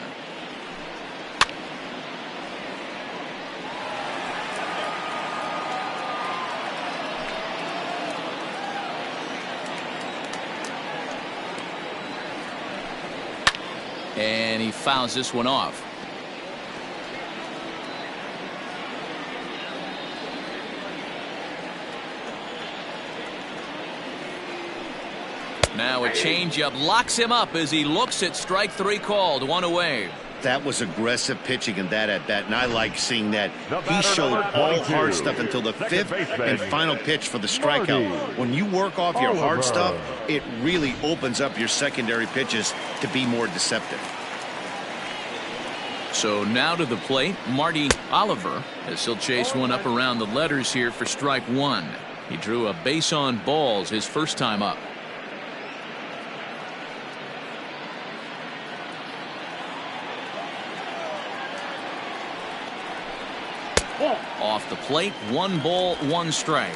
And he fouls this one off. Now a changeup locks him up as he looks at strike three called. One away. That was aggressive pitching in that at bat, and I like seeing that. He showed all hard stuff until the fifth and final pitch for the strikeout. When you work off your hard stuff, it really opens up your secondary pitches to be more deceptive. So now to the plate, Marty Oliver, as he'll chase one up around the letters here for strike one. He drew a base on balls his first time up. Off the plate, 1 ball, 1 strike.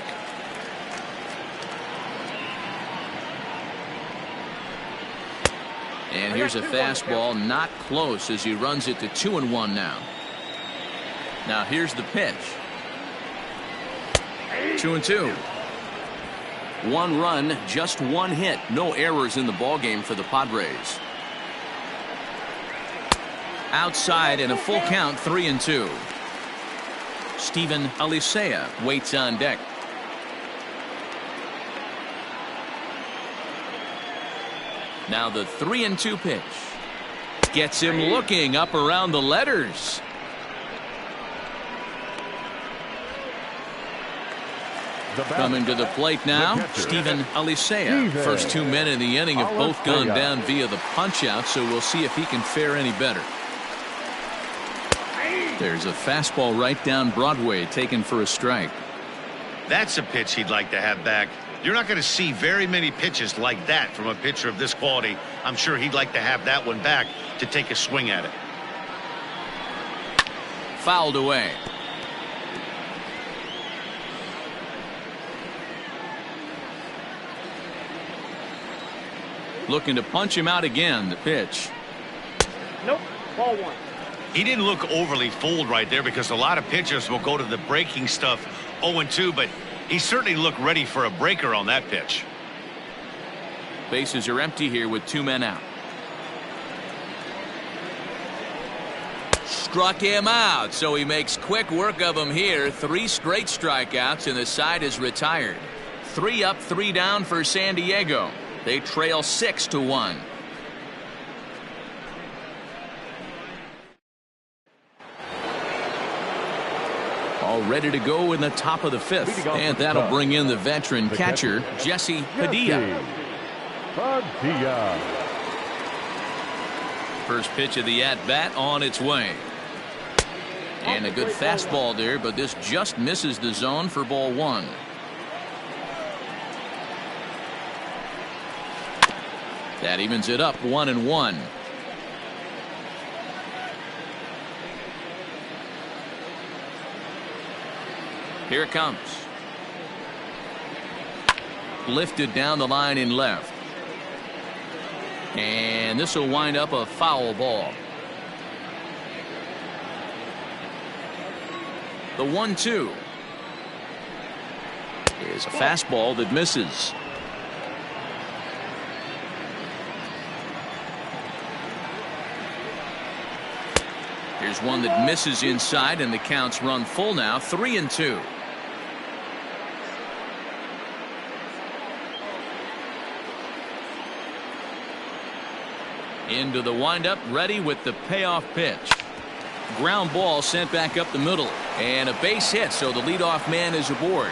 And here's a fastball, not close, as he runs it to 2-1 now. Now here's the pitch. 2-2. 1 run, just 1 hit. No errors in the ballgame for the Padres. Outside and a full count, 3-2. Steven Alisea waits on deck. Now the 3-2 pitch. Gets him looking up around the letters. Coming to the plate now, Steven Alisea. First 2 men in the inning have both gone down via the punch-out, so we'll see if he can fare any better. There's a fastball right down Broadway taken for a strike. That's a pitch he'd like to have back. You're not going to see very many pitches like that from a pitcher of this quality. I'm sure he'd like to have that one back to take a swing at it. Fouled away. Looking to punch him out again. The pitch. Nope. Ball 1. He didn't look overly fooled right there, because a lot of pitchers will go to the breaking stuff 0-2, but he certainly looked ready for a breaker on that pitch. Bases are empty here with 2 men out. Struck him out, so he makes quick work of him here. 3 straight strikeouts, and the side is retired. 3 up, 3 down for San Diego. They trail 6-1. All ready to go in the top of the 5th, and that'll bring in the veteran catcher, Jesse Padilla. First pitch of the at-bat on its way. And a good fastball there, but this just misses the zone for ball 1. That evens it up 1-1. Here it comes. Lifted down the line in left. And this will wind up a foul ball. The 1-2 is a fastball that misses. Here's one that misses inside, and the counts run full now. 3-2. Into the windup, ready with the payoff pitch. Ground ball sent back up the middle, and a base hit, so the leadoff man is aboard.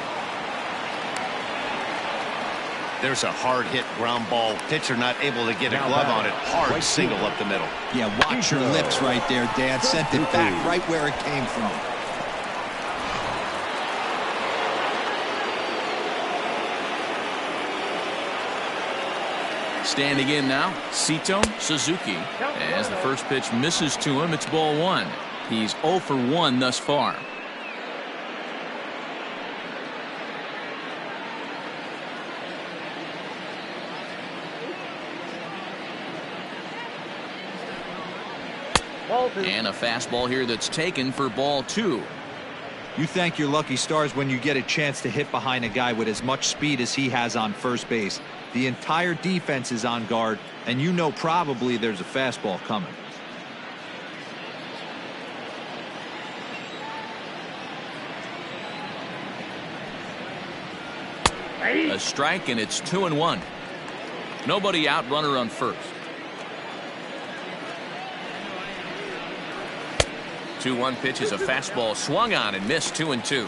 There's a hard hit ground ball. Pitcher not able to get a glove on it. Hard single up the middle. Yeah, watch your lips right there, Dad. Sent it back right where it came from. Standing in now, Sito Suzuki. As the first pitch misses to him, it's ball 1. He's 0 for 1 thus far. Ball 2. And a fastball here that's taken for ball 2. You thank your lucky stars when you get a chance to hit behind a guy with as much speed as he has on first base. The entire defense is on guard, and you know probably there's a fastball coming. A strike, and it's 2-1. Nobody out, runner on first. 2-1 pitch is a fastball swung on and missed. 2-2.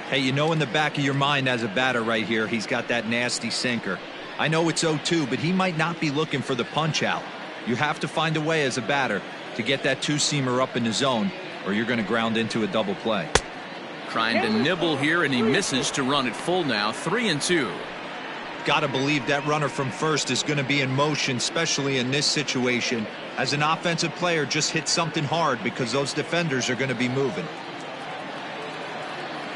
Hey, you know in the back of your mind as a batter right here, he's got that nasty sinker. I know it's 0-2, but he might not be looking for the punch out. You have to find a way as a batter to get that two-seamer up in the zone, or you're going to ground into a double play. Trying to nibble here, and he misses to run it full now. 3-2. Gotta believe that runner from first is going to be in motion, especially in this situation. As an offensive player, just hit something hard because those defenders are going to be moving.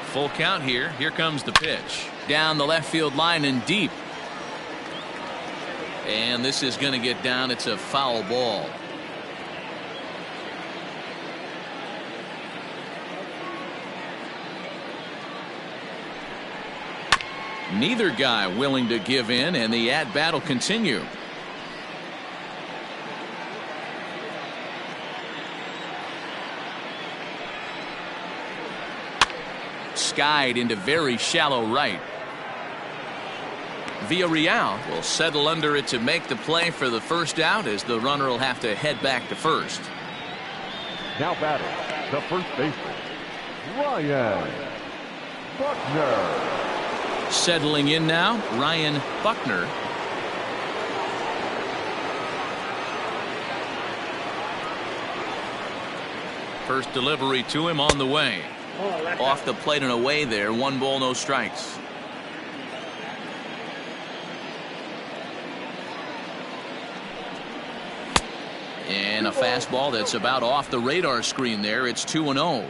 Full count here. Here comes the pitch. Down the left field line and deep. And this is going to get down. It's a foul ball. Neither guy willing to give in, and the at-bat will continue. Skied into very shallow right. Villarreal will settle under it to make the play for the first out, as the runner will have to head back to first. Now batting, the first baseman, Ryan Buckner. Settling in now, Ryan Buckner. First delivery to him on the way. Off the plate and away there. 1 ball, no strikes. And a fastball that's about off the radar screen there. It's 2-0.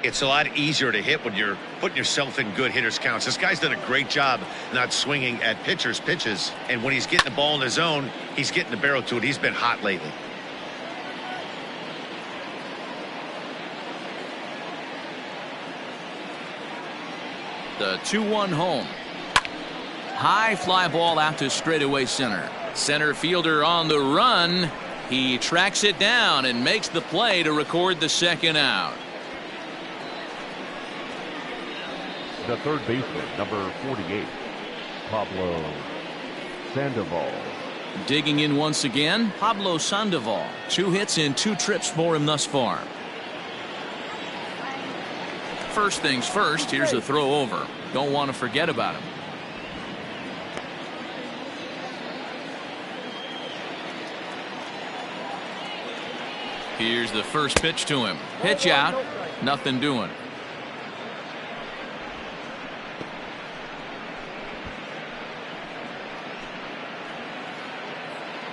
It's a lot easier to hit when you're putting yourself in good hitters counts. This guy's done a great job not swinging at pitchers' pitches. And when he's getting the ball in the zone, he's getting the barrel to it. He's been hot lately. The 2-1 home. High fly ball out to straightaway center. Center fielder on the run. He tracks it down and makes the play to record the second out. The third baseman, number 48, Pablo Sandoval. Digging in once again, Pablo Sandoval. 2 hits and 2 trips for him thus far. First things first, here's a throw over. Don't want to forget about him. Here's the first pitch to him. Pitch out, nothing doing.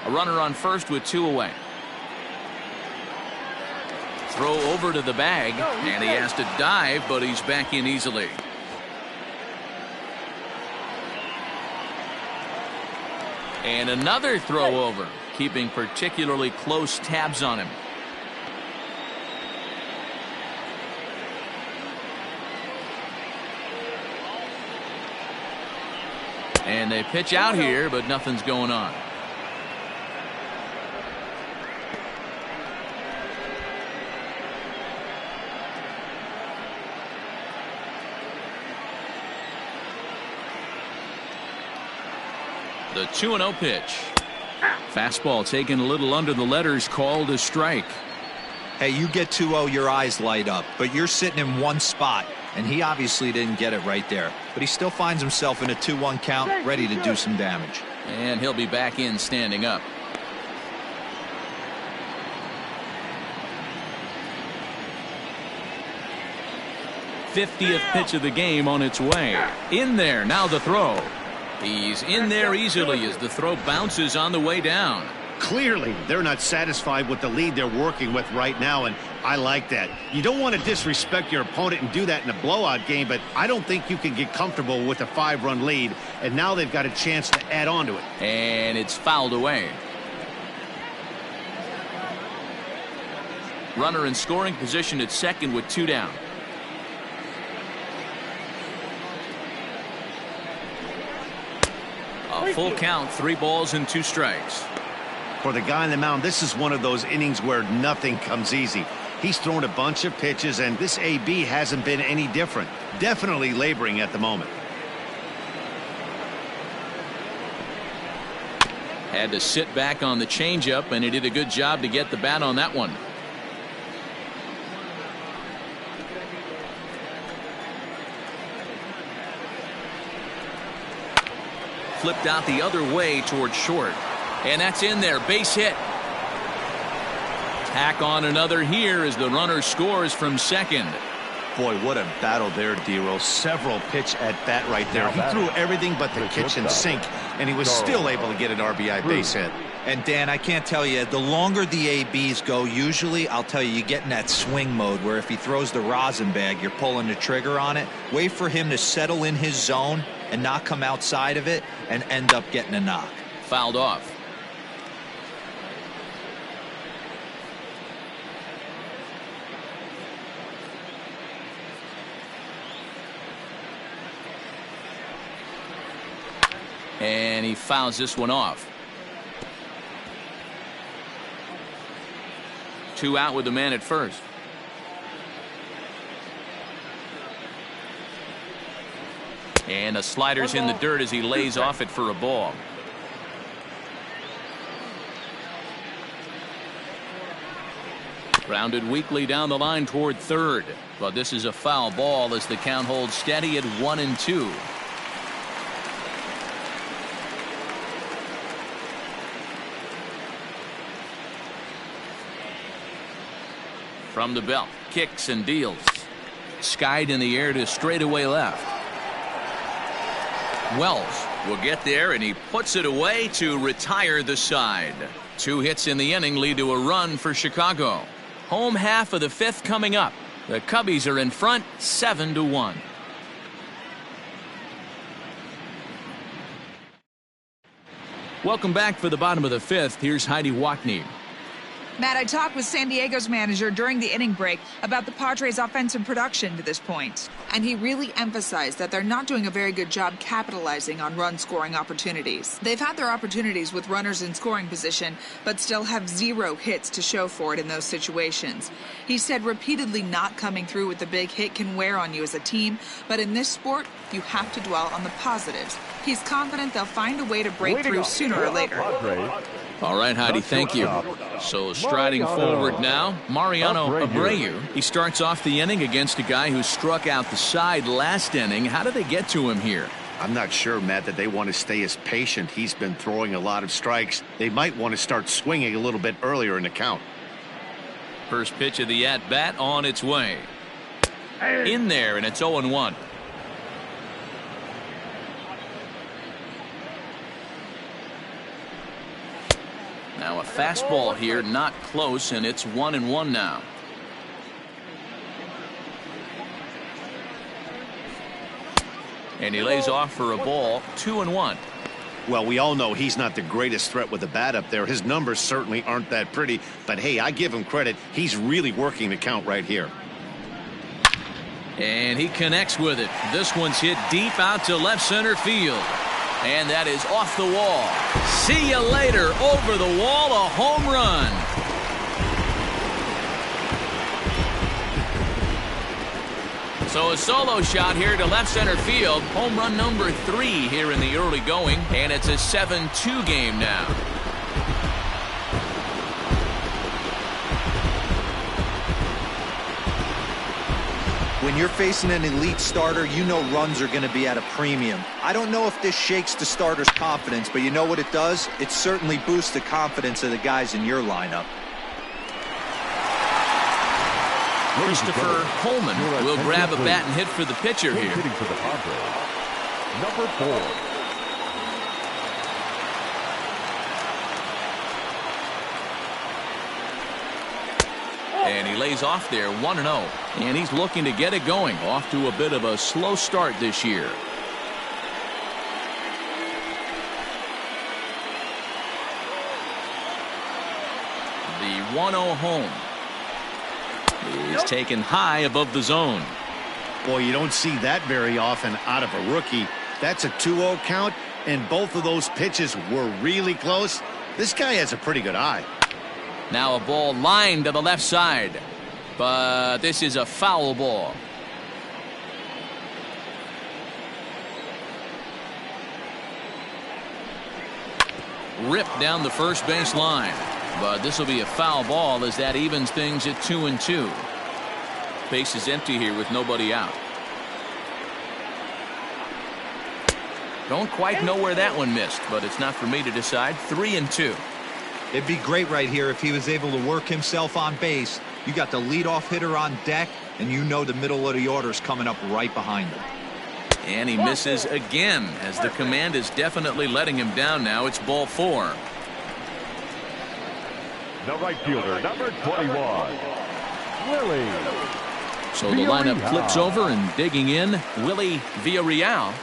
A runner on first with 2 away. Throw over to the bag, and he has to dive, but he's back in easily. And another throw over, keeping particularly close tabs on him. And they pitch out here, but nothing's going on. The 2-0 pitch. Fastball taken a little under the letters, called a strike. Hey, you get 2-0, your eyes light up, but you're sitting in one spot, and he obviously didn't get it right there. But he still finds himself in a 2-1 count, ready to do some damage. And he'll be back in standing up. '50th pitch of the game on its way. In there, now the throw. He's in there easily as the throw bounces on the way down. Clearly, they're not satisfied with the lead they're working with right now, and I like that. You don't want to disrespect your opponent and do that in a blowout game, but I don't think you can get comfortable with a 5-run lead, and now they've got a chance to add on to it. And it's fouled away. Runner in scoring position at second with 2 down. A full count, 3 balls and 2 strikes. For the guy on the mound, this is one of those innings where nothing comes easy. He's thrown a bunch of pitches, and this AB hasn't been any different. Definitely laboring at the moment. Had to sit back on the changeup, and he did a good job to get the bat on that one. Flipped out the other way towards short. And that's in there. Base hit. Tack on another here as the runner scores from second. Boy, what a battle there, D-Roll. Several pitch at bat right there. He threw everything but the kitchen sink, and he was still able to get an RBI base hit. And Dan, I can't tell you, the longer the ABs go, usually, I'll tell you get in that swing mode where if he throws the rosin bag, you're pulling the trigger on it. Wait for him to settle in his zone and not come outside of it and end up getting a knock. Fouled off. And he fouls this one off. 2 out with the man at first. And the slider's in the dirt as he lays off it for a ball. Grounded weakly down the line toward third. But this is a foul ball as the count holds steady at 1-2. From the belt, kicks and deals. Skied in the air to straightaway left. Wells will get there, and he puts it away to retire the side. 2 hits in the inning lead to a run for Chicago. Home half of the 5th coming up. The Cubbies are in front 7-1. Welcome back for the bottom of the 5th. Here's Heidi Watney. Matt, I talked with San Diego's manager during the inning break about the Padres' offensive production to this point, and he really emphasized that they're not doing a very good job capitalizing on run-scoring opportunities. They've had their opportunities with runners in scoring position, but still have 0 hits to show for it in those situations. He said repeatedly not coming through with the big hit can wear on you as a team, but in this sport, you have to dwell on the positives. He's confident they'll find a way to break through sooner or later. All right, Heidi, thank you. So striding forward now, Mariano Abreu. He starts off the inning against a guy who struck out the side last inning. How did they get to him here? I'm not sure, Matt, that they want to stay as patient. He's been throwing a lot of strikes. They might want to start swinging a little bit earlier in the count. First pitch of the at-bat on its way. In there, and it's 0-1. Now a fastball here, not close, and it's 1-1 now. And he lays off for a ball, 2-1. Well, we all know he's not the greatest threat with the bat up there. His numbers certainly aren't that pretty, but hey, I give him credit. He's really working the count right here. And he connects with it. This one's hit deep out to left center field. And that is off the wall. See you later. Over the wall, a home run. So a solo shot here to left center field. Home run number 3 here in the early going. And it's a 7-2 game now. When you're facing an elite starter, you know runs are going to be at a premium. I don't know if this shakes the starter's confidence, but you know what it does? It certainly boosts the confidence of the guys in your lineup. Christopher Coleman will grab a bat and hit for the pitcher here. Hitting for the Padres, number 4. And he lays off there, 1-0. And he's looking to get it going. Off to a bit of a slow start this year. The 1-0 home. is taken high above the zone. Boy, you don't see that very often out of a rookie. That's a 2-0 count, and both of those pitches were really close. This guy has a pretty good eye. Now a ball lined to the left side, but this is a foul ball. Ripped down the first base line, but this will be a foul ball as that evens things at 2-2. Base is empty here with nobody out. Don't quite know where that one missed, but it's not for me to decide. 3-2. It'd be great right here if he was able to work himself on base. You got the leadoff hitter on deck, and you know the middle of the order is coming up right behind him. And he misses again, as the command is definitely letting him down now. It's ball 4. The right fielder, number 21, Willie. So the lineup flips over, and digging in, Willie Villarreal.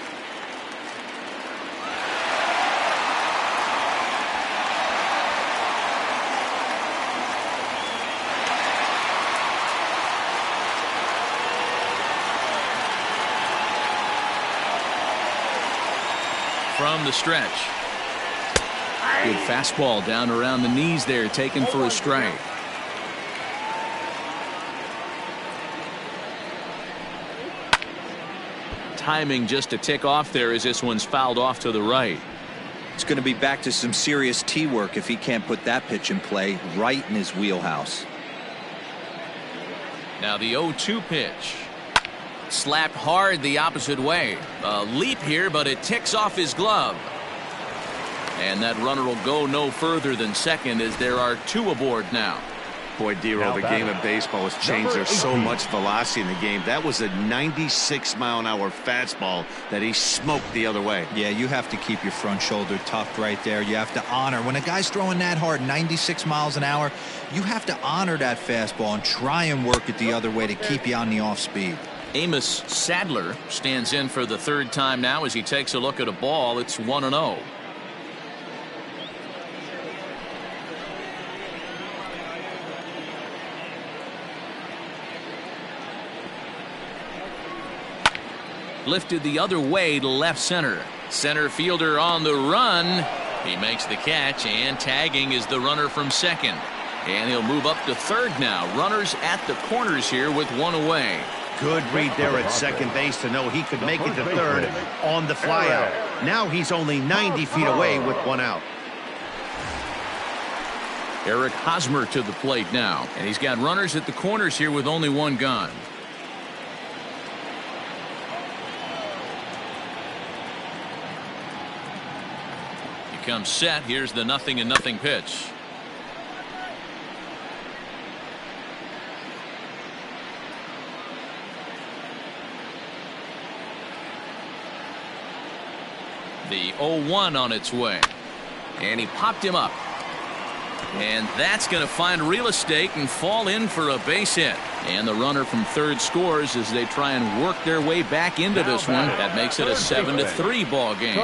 From the stretch. Good fastball down around the knees there, taken for a strike. Timing just a tick off there as this one's fouled off to the right. It's going to be back to some serious tee work if he can't put that pitch in play right in his wheelhouse. Now the 0-2 pitch. Slapped hard the opposite way. A leap here, but it ticks off his glove. And that runner will go no further than second as there are 2 aboard now. Boy, Dero, the game of baseball has changed. There's so much velocity in the game. That was a 96-mile-an-hour fastball that he smoked the other way. Yeah, you have to keep your front shoulder tucked right there. You have to honor. When a guy's throwing that hard, 96 miles an hour, you have to honor that fastball and try and work it the other way to keep you on the off speed. Amos Sadler stands in for the 3rd time now as he takes a look at a ball. It's 1-0. Lifted the other way to left center. Center fielder on the run. He makes the catch, and tagging is the runner from second. And he'll move up to third now. Runners at the corners here with 1 away. Good read there at second base to know he could make it to third on the flyout. Now he's only 90 feet away with 1 out. Eric Hosmer to the plate now, and he's got runners at the corners here with only 1 gone. He comes set. Here's the 0-0 pitch. The 0-1 on its way, and he popped him up, and that's going to find real estate and fall in for a base hit. And the runner from third scores as they try and work their way back into this one. That makes it a 7-3 ball game.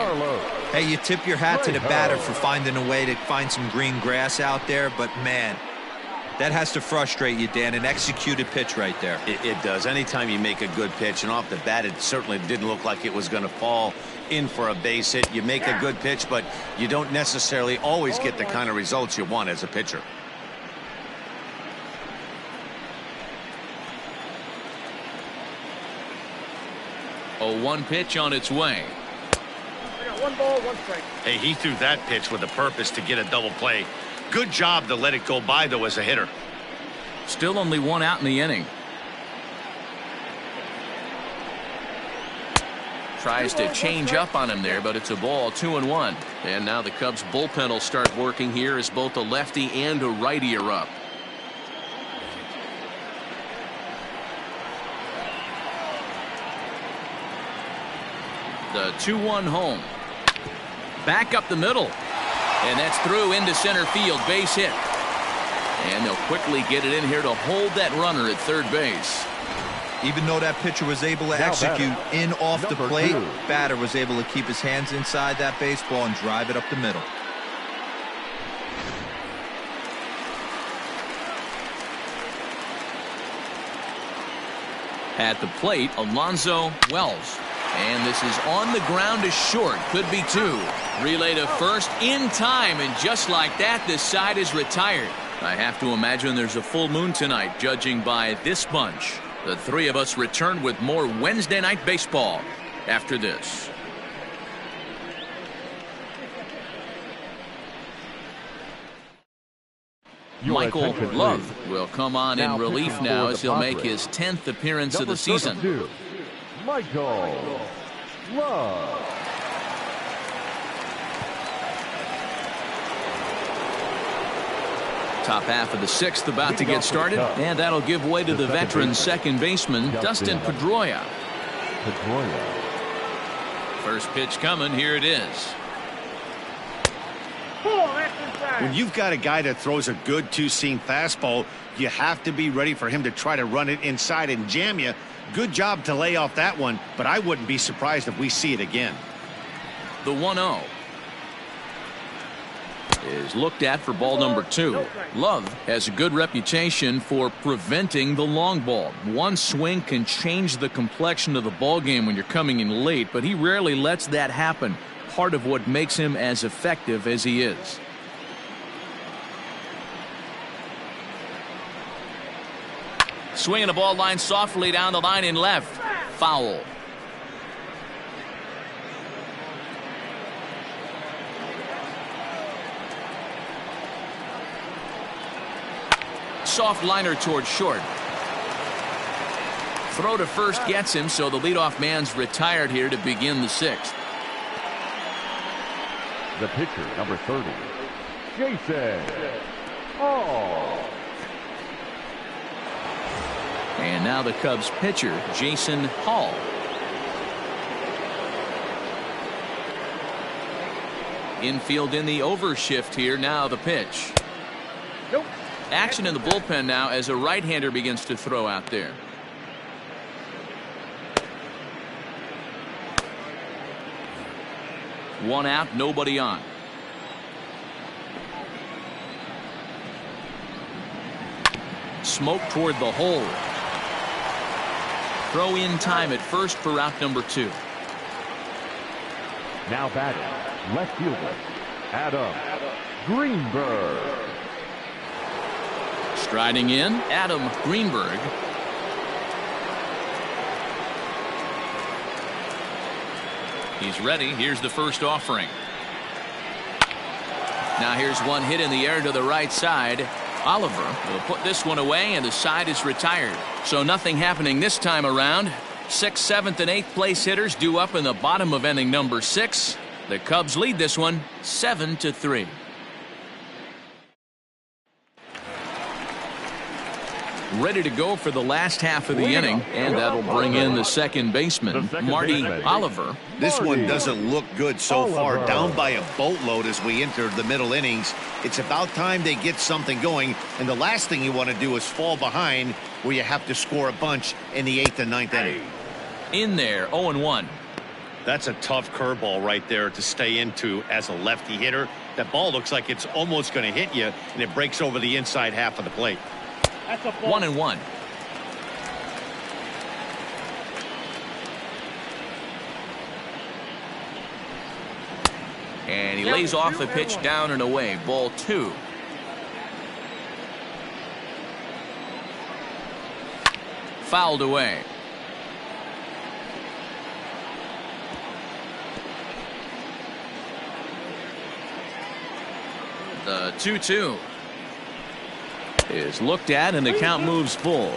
Hey, you tip your hat to the batter for finding a way to find some green grass out there, but man, that has to frustrate you, Dan. An executed pitch right there. It does. Anytime you make a good pitch, and off the bat it certainly didn't look like it was going to fall in for a base hit. You make a good pitch, but you don't necessarily always get the kind of results you want as a pitcher. A 1 pitch on its way. I got 1 ball, 1 strike. Hey, he threw that pitch with a purpose to get a double play. Good job to let it go by, though, as a hitter. Still only 1 out in the inning. Tries to change up on him there, but it's a ball. 2-1. And now the Cubs bullpen will start working here as both a lefty and a righty are up. The 2-1 home. Back up the middle. And that's through into center field. Base hit. And they'll quickly get it in here to hold that runner at third base. Even though that pitcher was able to execute in off the plate, batter was able to keep his hands inside that baseball and drive it up the middle. At the plate, Alonzo Wells. And this is on the ground to short. Could be two. Relay to first in time, and just like that, this side is retired. I have to imagine there's a full moon tonight, judging by this bunch. The three of us return with more Wednesday night baseball after this. Michael Love will come on in relief now as he'll make his 10th appearance of the season. Michael Love. Top half of the sixth about to get started, and that'll give way to the veteran second baseman, Dustin Pedroia. First pitch coming, here it is. When you've got a guy that throws a good two-seam fastball, you have to be ready for him to try to run it inside and jam you. Good job to lay off that one, but I wouldn't be surprised if we see it again. The 1-0 is looked at for ball number 2. Love has a good reputation for preventing the long ball. One swing can change the complexion of the ball game when you're coming in late, but he rarely lets that happen. Part of what makes him as effective as he is. Swinging a ball line softly down the line in left. Foul. Soft liner towards short. Throw to first gets him, so the leadoff man's retired here to begin the sixth. The pitcher, number 30, Jason Hall. And now the Cubs pitcher, Jason Hall. Infield in the overshift here. Now the pitch. Action in the bullpen now as a right-hander begins to throw out there. One out, nobody on. Smoke toward the hole. Throw in time at first for out number 2. Now batting, left fielder, Adam Greenberg. Striding in, Adam Greenberg. He's ready. Here's the first offering. Now here's one hit in the air to the right side. Oliver will put this one away, and the side is retired. So nothing happening this time around. 6th, 7th, and 8th place hitters due up in the bottom of inning number 6. The Cubs lead this one 7-3. Ready to go for the last half of the inning, and that'll bring in the second baseman, Marty Oliver. This one doesn't look good so far, down by a boatload as we enter the middle innings. It's about time they get something going, and the last thing you want to do is fall behind where you have to score a bunch in the 8th and 9th inning. In there, 0-1. That's a tough curveball right there to stay into as a lefty hitter. That ball looks like it's almost going to hit you, and it breaks over the inside half of the plate. 1-1. And he lays off the pitch down and away. Ball 2. Fouled away. The 2-2 is looked at, and the count moves full.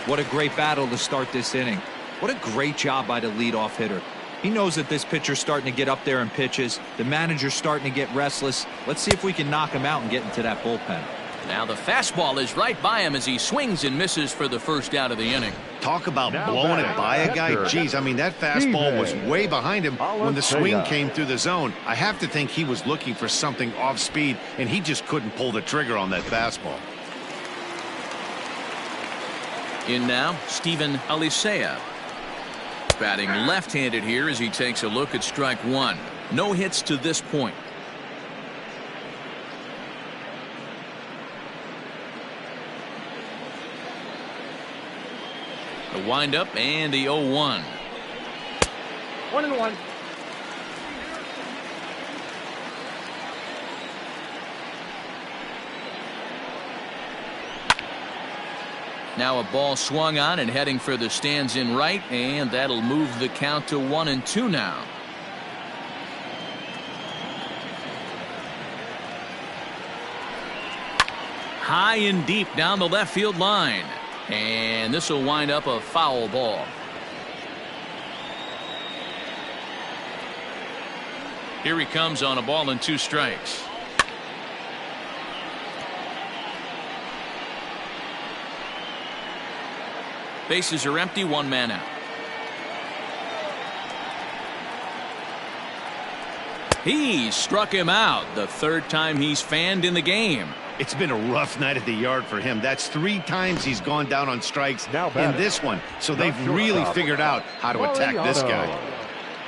What a great battle to start this inning. What a great job by the leadoff hitter. He knows that this pitcher's starting to get up there in pitches. The manager's starting to get restless. Let's see if we can knock him out and get into that bullpen. Now the fastball is right by him as he swings and misses for the first out of the inning. Talk about blowing it by a guy. Geez, I mean, that fastball was way behind him when the swing came through the zone. I have to think he was looking for something off speed, and he just couldn't pull the trigger on that fastball. In now, Steven Alisea. Batting left-handed here as he takes a look at strike 1. No hits to this point. The windup and the 0-1. 1-1. Now a ball swung on and heading for the stands in right, and that'll move the count to 1-2 now. High and deep down the left field line, and this will wind up a foul ball. Here he comes on a ball and 2 strikes. Bases are empty, 1 man out. He struck him out, the 3rd time he's fanned in the game. It's been a rough night at the yard for him. That's 3 times he's gone down on strikes in this one. So they've really figured out how to attack this guy.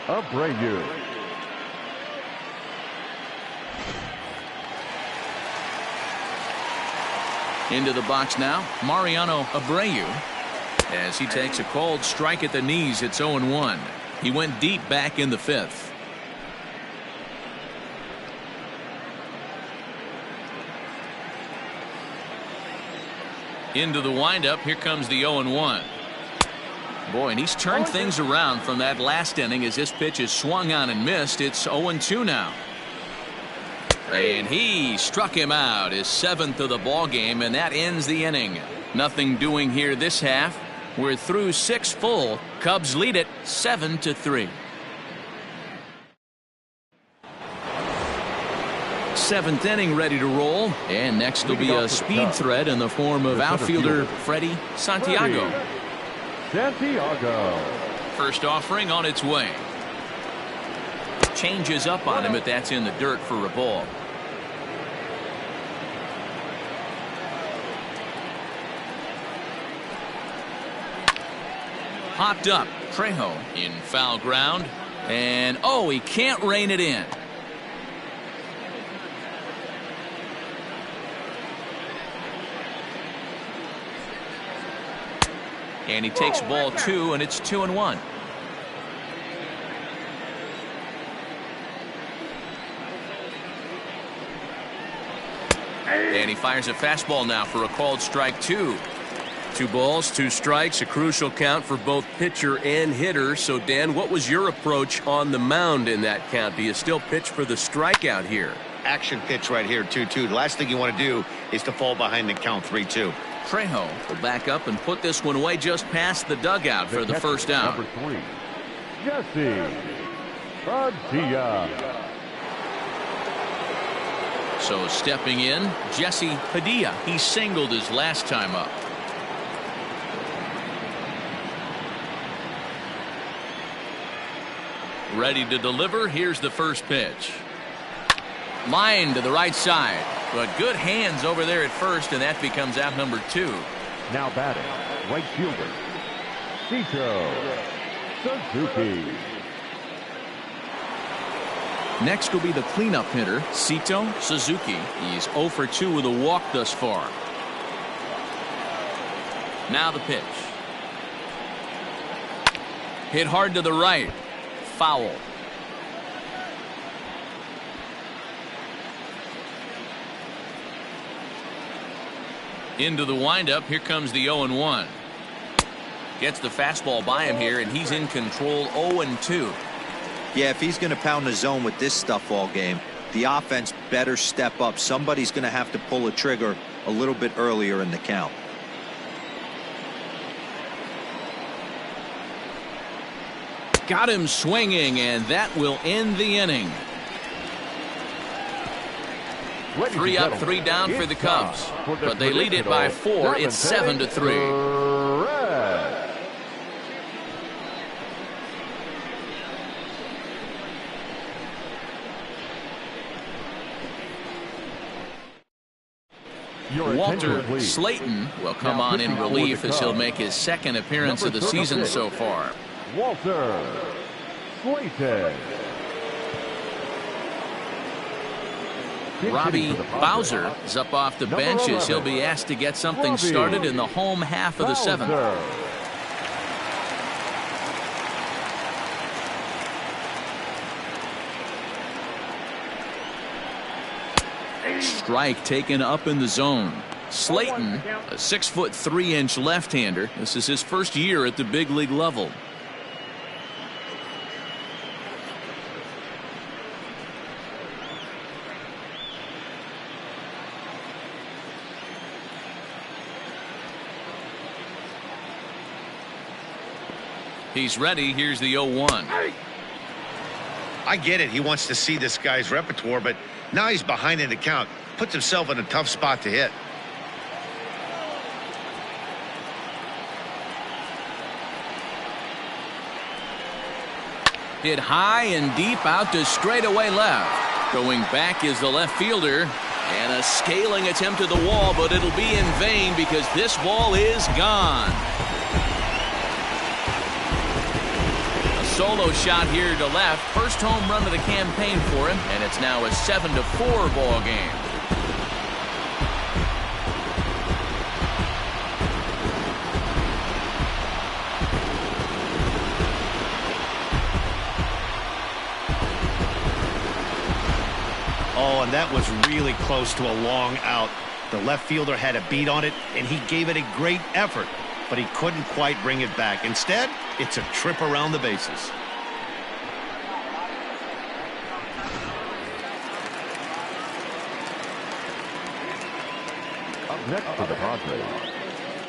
Abreu. Into the box now, Mariano Abreu. As he takes a called strike at the knees, it's 0-1. He went deep back in the 5th. Into the windup, here comes the 0-1. Boy, and he's turned things around from that last inning as this pitch is swung on and missed. It's 0-2 now. And he struck him out, his 7th of the ball game, and that ends the inning. Nothing doing here this half. We're through 6 full. Cubs lead it 7-3. 7th inning ready to roll, and next will be a speed threat in the form of outfielder Freddie Santiago. First offering on its way. Changes up on him, but that's in the dirt for a ball. Popped up. Trejo in foul ground. And, oh, he can't rein it in. And he takes ball 2, and it's 2-1. And he fires a fastball now for a called strike 2. 2 balls, 2 strikes, a crucial count for both pitcher and hitter. So, Dan, what was your approach on the mound in that count? Do you still pitch for the strikeout here? Action pitch right here, 2-2. The last thing you want to do is to fall behind the count 3-2. Trejo will back up and put this one away just past the dugout for the first out. Number 3, Jesse Padilla. So stepping in, Jesse Padilla. He singled his last time up. Ready to deliver. Here's the first pitch. Line to the right side. But good hands over there at first, and that becomes out number 2. Now batting, right fielder, Suzuki. Next will be the cleanup hitter, Sito Suzuki. He's 0 for 2 with a walk thus far. Now the pitch. Hit hard to the right. Foul. Into the windup. Here comes the 0-1. Gets the fastball by him here, and he's in control. 0-2. Yeah, if he's going to pound the zone with this stuff all game, the offense better step up. Somebody's going to have to pull a trigger a little bit earlier in the count. Got him swinging, and that will end the inning. 3 up, 3 down for the Cubs, but they lead it by 4. It's 7-3. Walter Slayton will come on in relief as he'll make his 2nd appearance of the season so far. Walter Slayton. Robbie Bowser is up off the bench as he'll be asked to get something started in the home half of the 7th. Strike taken up in the zone. Slayton, a 6'3" left-hander. This is his first year at the big league level. He's ready. Here's the 0-1. I get it. He wants to see this guy's repertoire, but now he's behind in the count. Puts himself in a tough spot to hit. Hit high and deep out to straightaway left. Going back is the left fielder. And a scaling attempt at the wall, but it'll be in vain because this ball is gone. Solo shot here to left. First home run of the campaign for him, and it's now a 7-4 ball game. Oh, and that was really close to a long out. The left fielder had a beat on it, and he gave it a great effort, but he couldn't quite bring it back. Instead, it's a trip around the bases. Up next for the Padres,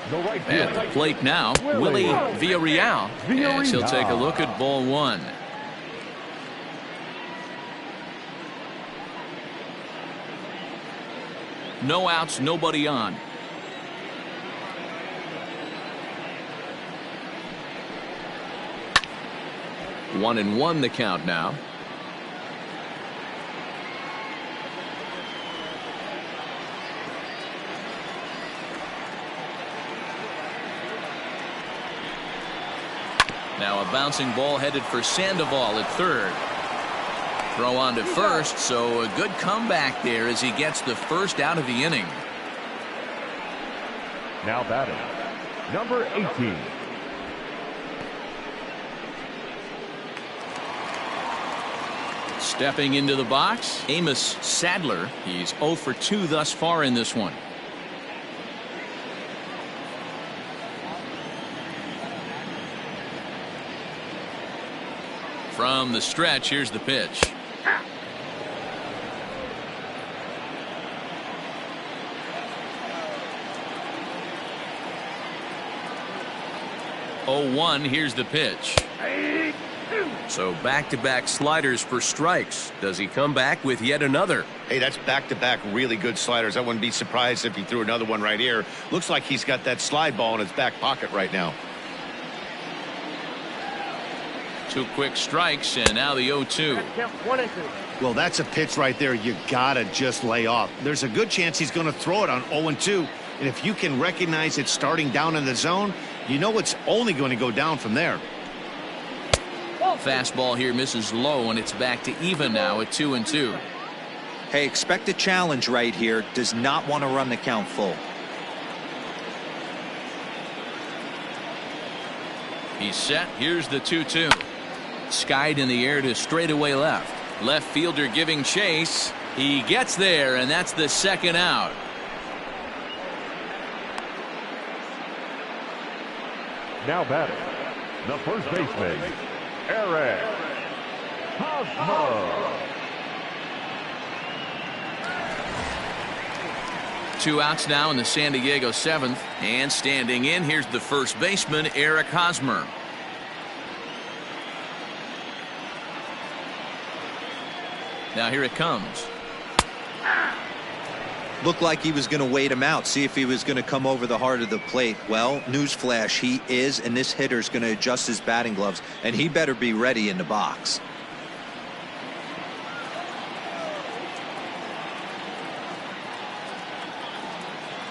the right At the fielder, plate now, Willie Villarreal. As he'll take a look at ball one. No outs, nobody on. One and one the count now. Now a bouncing ball headed for Sandoval at third. Throw on to first, so a good comeback there as he gets the first out of the inning. now batting, number 18. Stepping into the box, Amos Sadler. He's 0 for 2 thus far in this one. From the stretch, here's the pitch. Oh, 1, here's the pitch. So back-to-back sliders for strikes. Does he come back with yet another? Hey, that's back-to-back really good sliders. I wouldn't be surprised if he threw another one right here. Looks like he's got that slide ball in his back pocket right now. 2 quick strikes, and now the 0-2. 1 and 2. Well, that's a pitch right there you gotta just lay off. There's a good chance he's going to throw it on 0-2, and if you can recognize it starting down in the zone, you know it's only going to go down from there. Fastball here misses low, and it's back to even now at 2-2. Hey, expect a challenge right here. Does not want to run the count full. He's set. Here's the 2-2. Skied in the air to straightaway left. Left fielder giving chase. He gets there, and that's the second out. Now batting, the first baseman, Eric Hosmer. 2 outs now in the San Diego 7th. And standing in, here's the first baseman, Eric Hosmer. Now here it comes. Looked like he was going to wait him out, see if he was going to come over the heart of the plate. Well, newsflash, he is, and this hitter's going to adjust his batting gloves, and he better be ready in the box.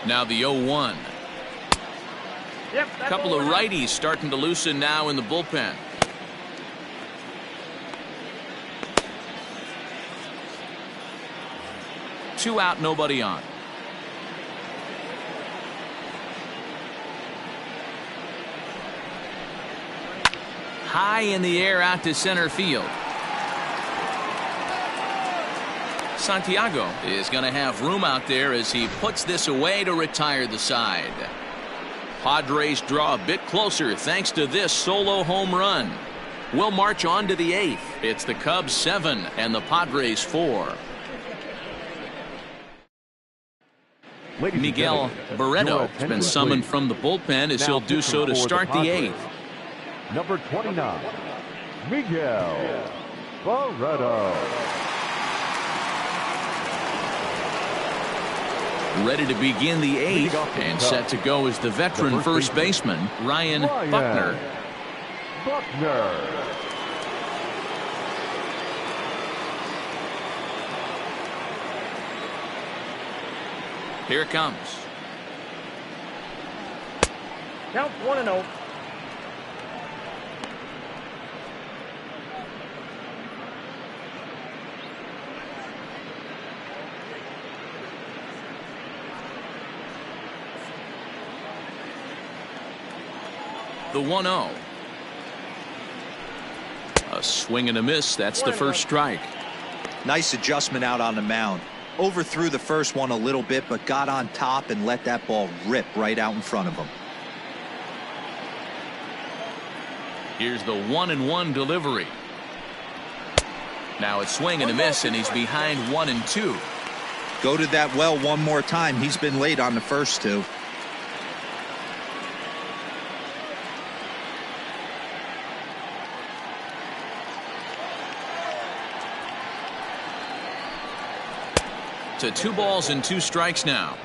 Now the 0-1. Yep, A couple of righties starting to loosen now in the bullpen. Two out, nobody on. High in the air out to center field. Santiago is going to have room out there as he puts this away to retire the side. Padres draw a bit closer thanks to this solo home run. We'll march on to the 8th. It's the Cubs 7 and the Padres 4. Miguel Barreto has been summoned from the bullpen as he'll do so to start the 8th. Number 29, Miguel Barreto. Ready to begin the 8th and set to go is the veteran first baseman, Ryan Buckner. Here it comes. Count 1-0. The 1-0. A swing and a miss. That's the first strike. Nice adjustment out on the mound. Overthrew the first one a little bit, but got on top and let that ball rip right out in front of him. Here's the 1-1 delivery. Now it's swing and a miss, and he's behind 1-2. Go to that well one more time. He's been late on the first two. To 2 balls and 2 strikes now.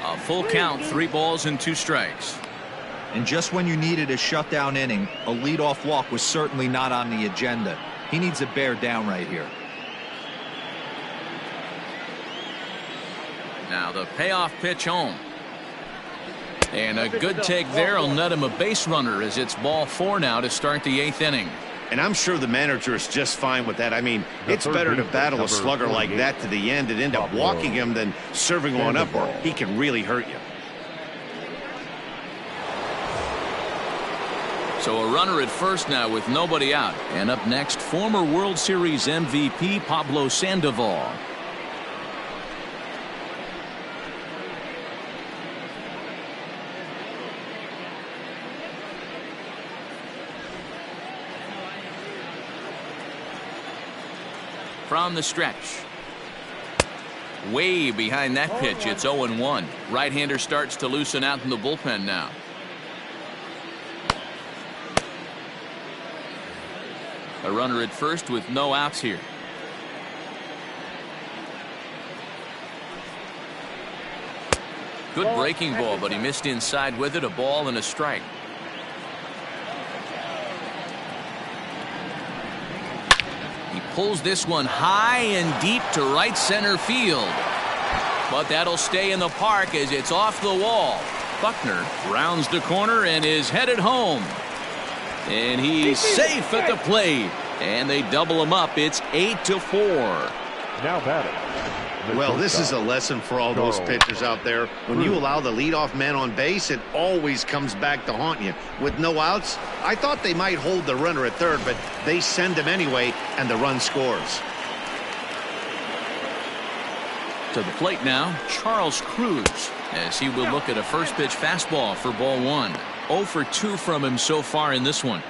A full count, 3 balls and 2 strikes. And just when you needed a shutdown inning, a leadoff walk was certainly not on the agenda. He needs to bear down right here. Now the payoff pitch home. And a good take there will net him a base runner as it's ball 4 now to start the 8th inning. And I'm sure the manager is just fine with that. I mean, it's better to battle a slugger like that to the end and end up walking him than serving one up, or he can really hurt you. So a runner at first now with nobody out. And up next, former World Series MVP Pablo Sandoval. From the stretch. Way behind that pitch. It's 0-1. Right-hander starts to loosen out in the bullpen now. A runner at first with no outs here. Good breaking ball, but he missed inside with it. A ball and a strike. Pulls this one high and deep to right center field. But that'll stay in the park as it's off the wall. Buckner rounds the corner and is headed home. And he's safe at the plate. And they double him up. It's 8-4. Now batting. Well, this is a lesson for all those pitchers out there. When you allow the leadoff man on base, it always comes back to haunt you. With no outs, I thought they might hold the runner at third, but they send him anyway, and the run scores. To the plate now, Charles Cruz, as he will look at a first pitch fastball for ball 1. 0 for 2 from him so far in this one.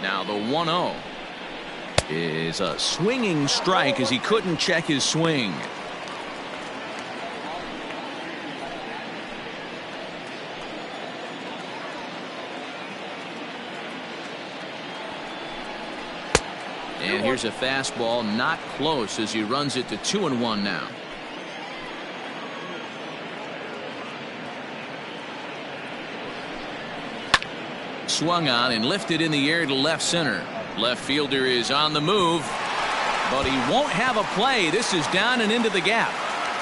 Now the 1-0 is a swinging strike as he couldn't check his swing. And here's a fastball not close as he runs it to 2-1 now. Swung on and lifted in the air to left center. Left fielder is on the move, but he won't have a play. This is down and into the gap,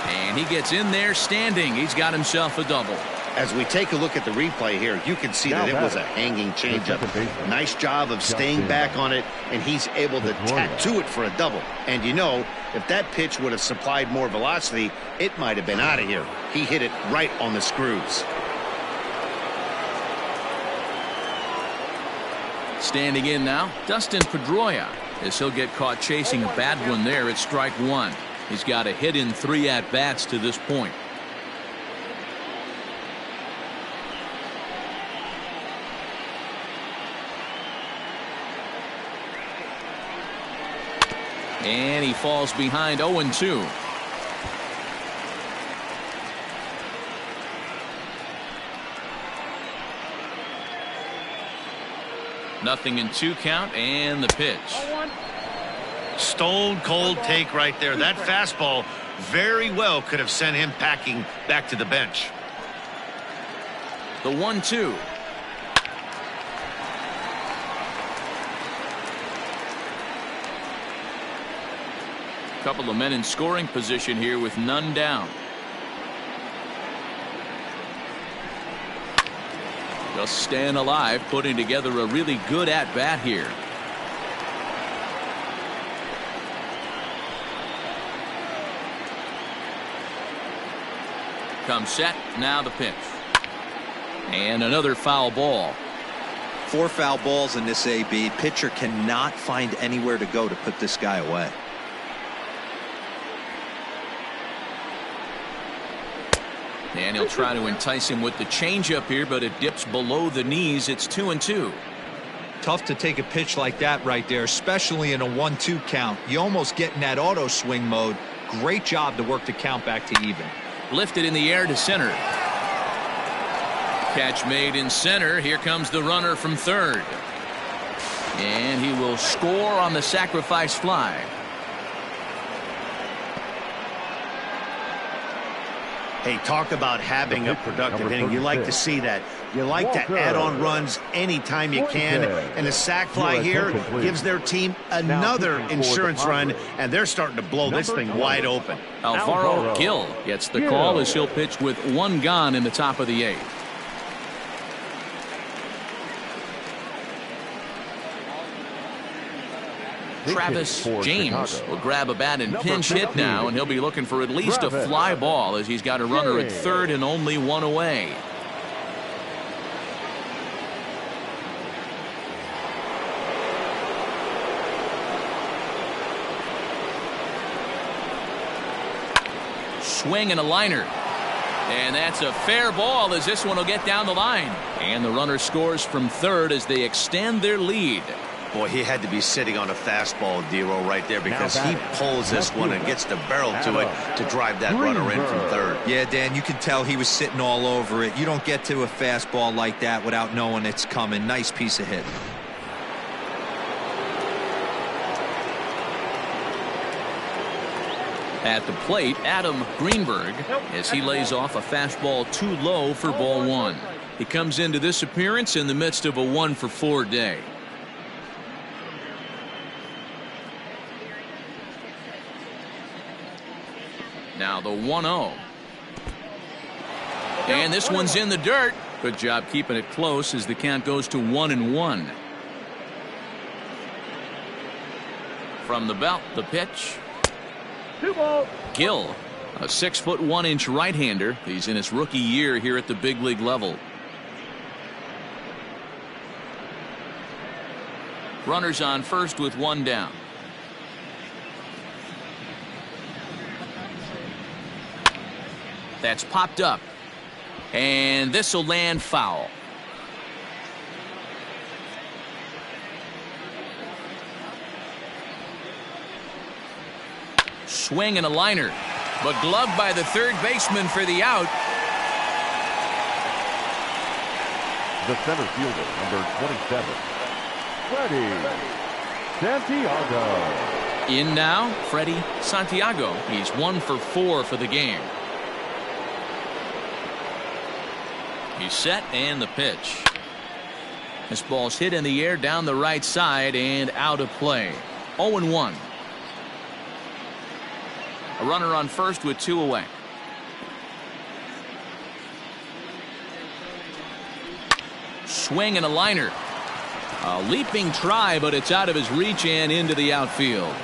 and he gets in there standing. He's got himself a double. As we take a look at the replay here, you can see that it was a hanging changeup. Nice job of staying back on it, and he's able to tattoo it for a double. And you know, if that pitch would have supplied more velocity, it might have been out of here. He hit it right on the screws. Standing in now, Dustin Pedroia, as he'll get caught chasing a bad one there at strike one. He's got a hit in 3 at-bats to this point. And he falls behind 0-2. Nothing in 2 count, and the pitch. Stone cold take right there. That fastball very well could have sent him packing back to the bench. The 1-2. Couple of men in scoring position here with none down. Just staying alive, putting together a really good at-bat here. Comes set, now the pitch. And another foul ball. 4 foul balls in this AB. Pitcher cannot find anywhere to go to put this guy away. And he'll try to entice him with the changeup here, but it dips below the knees. It's 2-2. Tough to take a pitch like that right there, especially in a 1-2 count. You almost get in that auto swing mode. Great job to work the count back to even. Lifted in the air to center. Catch made in center. Here comes the runner from third. And he will score on the sacrifice fly. Hey, talk about having a productive inning. You like to see that. You like to add on runs anytime you can. And a sac fly here gives their team another insurance run, and they're starting to blow this thing wide open. Alvaro Gil gets the call as he'll pitch with 1 gone in the top of the 8th. Travis James will grab a bat and pinch hit now, and he'll be looking for at least a fly ball as he's got a runner at third and only 1 away. Swing and a liner. And that's a fair ball as this one will get down the line. And the runner scores from third as they extend their lead. Boy, he had to be sitting on a fastball, Dero, right there, because he pulls this one and gets the barrel to it to drive that runner in from third. Yeah, Dan, you can tell he was sitting all over it. You don't get to a fastball like that without knowing it's coming. Nice piece of hit. At the plate, Adam Greenberg, as he lays off a fastball too low for ball 1. He comes into this appearance in the midst of a 1-for-4 day. Now the 1-0. And this one's in the dirt. Good job keeping it close as the count goes to 1-1. From the belt, the pitch. Gill, a 6'1" right-hander. He's in his rookie year here at the big league level. Runners on first with 1 down. That's popped up. And this will land foul. Swing and a liner, but gloved by the third baseman for the out. The center fielder, number 27, Freddie Santiago. In now, Freddie Santiago. He's 1-for-4 for the game. He's set, and the pitch. This ball's hit in the air down the right side and out of play. 0-1. A runner on first with 2 away. Swing and a liner. A leaping try, but it's out of his reach and into the outfield.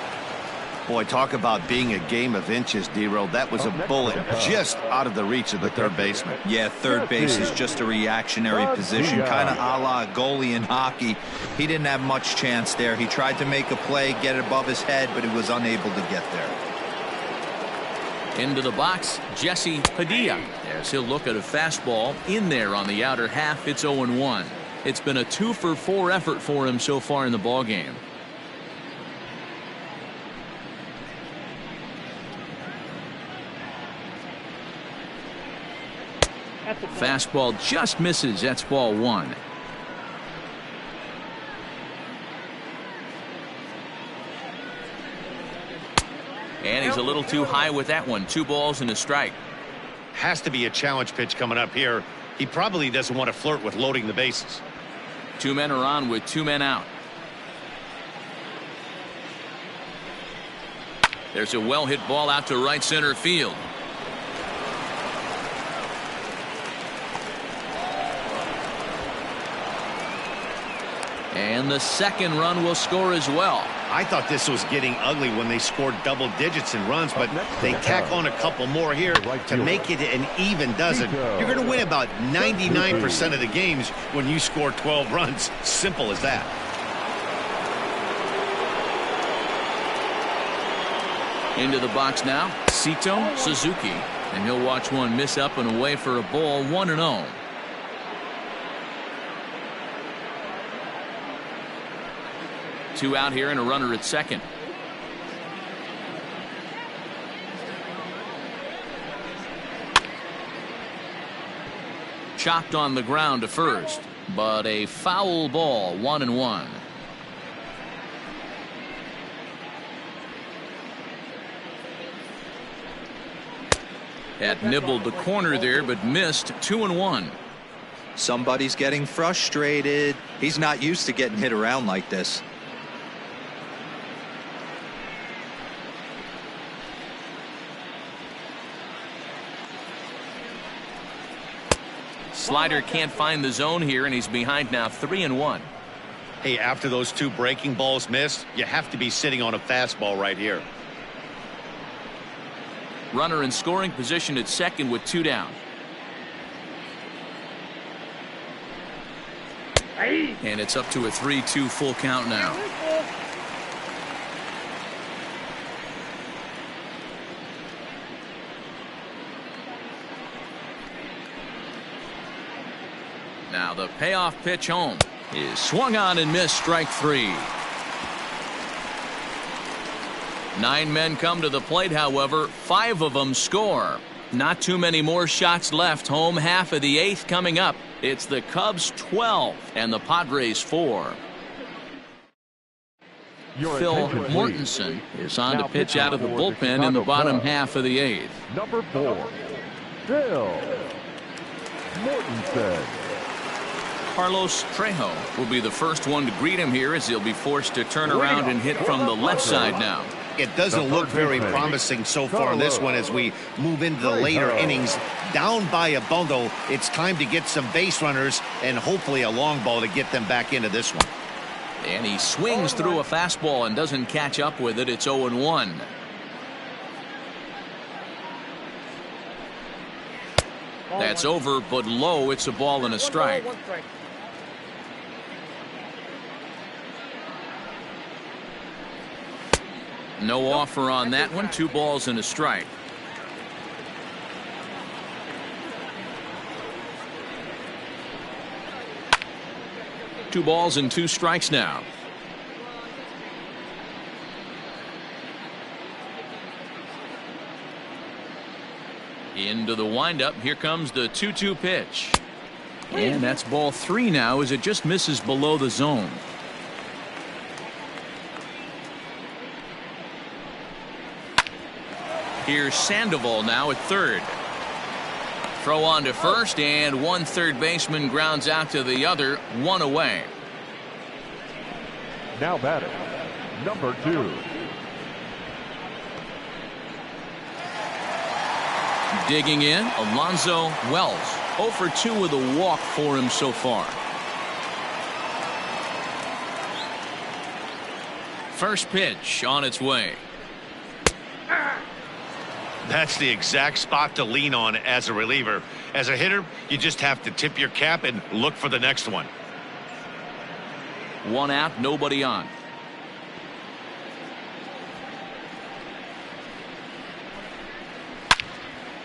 Boy, talk about being a game of inches, D-Roll. That was a bullet just out of the reach of the third baseman. Yeah, third base is just a reactionary position, kind of a la goalie in hockey. He didn't have much chance there. He tried to make a play, get it above his head, but he was unable to get there. Into the box, Jesse Padilla, as he'll look at a fastball in there on the outer half. It's 0-1. It's been a 2-for-4 effort for him so far in the ballgame. Fastball just misses. That's ball 1. And he's a little too high with that one. 2 balls and a strike. Has to be a challenge pitch coming up here. He probably doesn't want to flirt with loading the bases. 2 men are on with 2 men out. There's a well-hit ball out to right center field. And the second run will score as well. I thought this was getting ugly when they scored double digits in runs, but they tack on a couple more here to make it an even dozen. You're going to win about 99% of the games when you score 12 runs. Simple as that. Into the box now, Sito Suzuki. And he'll watch one miss up and away for a ball. 1-0. Two out here and a runner at second. Chopped on the ground to first, but a foul ball. 1-1. That nibbled the corner there, but missed. 2-1. Somebody's getting frustrated. He's not used to getting hit around like this. Slider can't find the zone here, and he's behind now. 3-1. Hey, after those 2 breaking balls missed, you have to be sitting on a fastball right here. Runner in scoring position at second with 2 down. And it's up to a 3-2 full count now. Now the payoff pitch home is swung on and missed. Strike 3. 9 men come to the plate, however. 5 of them score. Not too many more shots left. Home half of the 8th coming up. It's the Cubs 12 and the Padres 4. Phil Mortensen is on to pitch out of the bullpen in the bottom half of the 8th. Number 4, Phil Mortensen. Carlos Trejo will be the first one to greet him here, as he'll be forced to turn around and hit from the left side now. It doesn't look very promising so far in this one as we move into the later innings. Down by a bundle, it's time to get some base runners and hopefully a long ball to get them back into this one. And he swings through a fastball and doesn't catch up with it. It's 0-1. That's over, but low. It's a ball and a strike. No offer on that one. 2 balls and a strike. Two balls and 2 strikes now. Into the windup. Here comes the 2-2 pitch. And that's ball 3 now, as it just misses below the zone. Here's Sandoval now at third. Throw on to first, and one third baseman grounds out to the other. 1 away. Now batting, number 2. Digging in, Alonzo Wells. 0 for 2 with a walk for him so far. First pitch on its way. That's the exact spot to lean on as a reliever. As a hitter, you just have to tip your cap and look for the next one. One out, nobody on.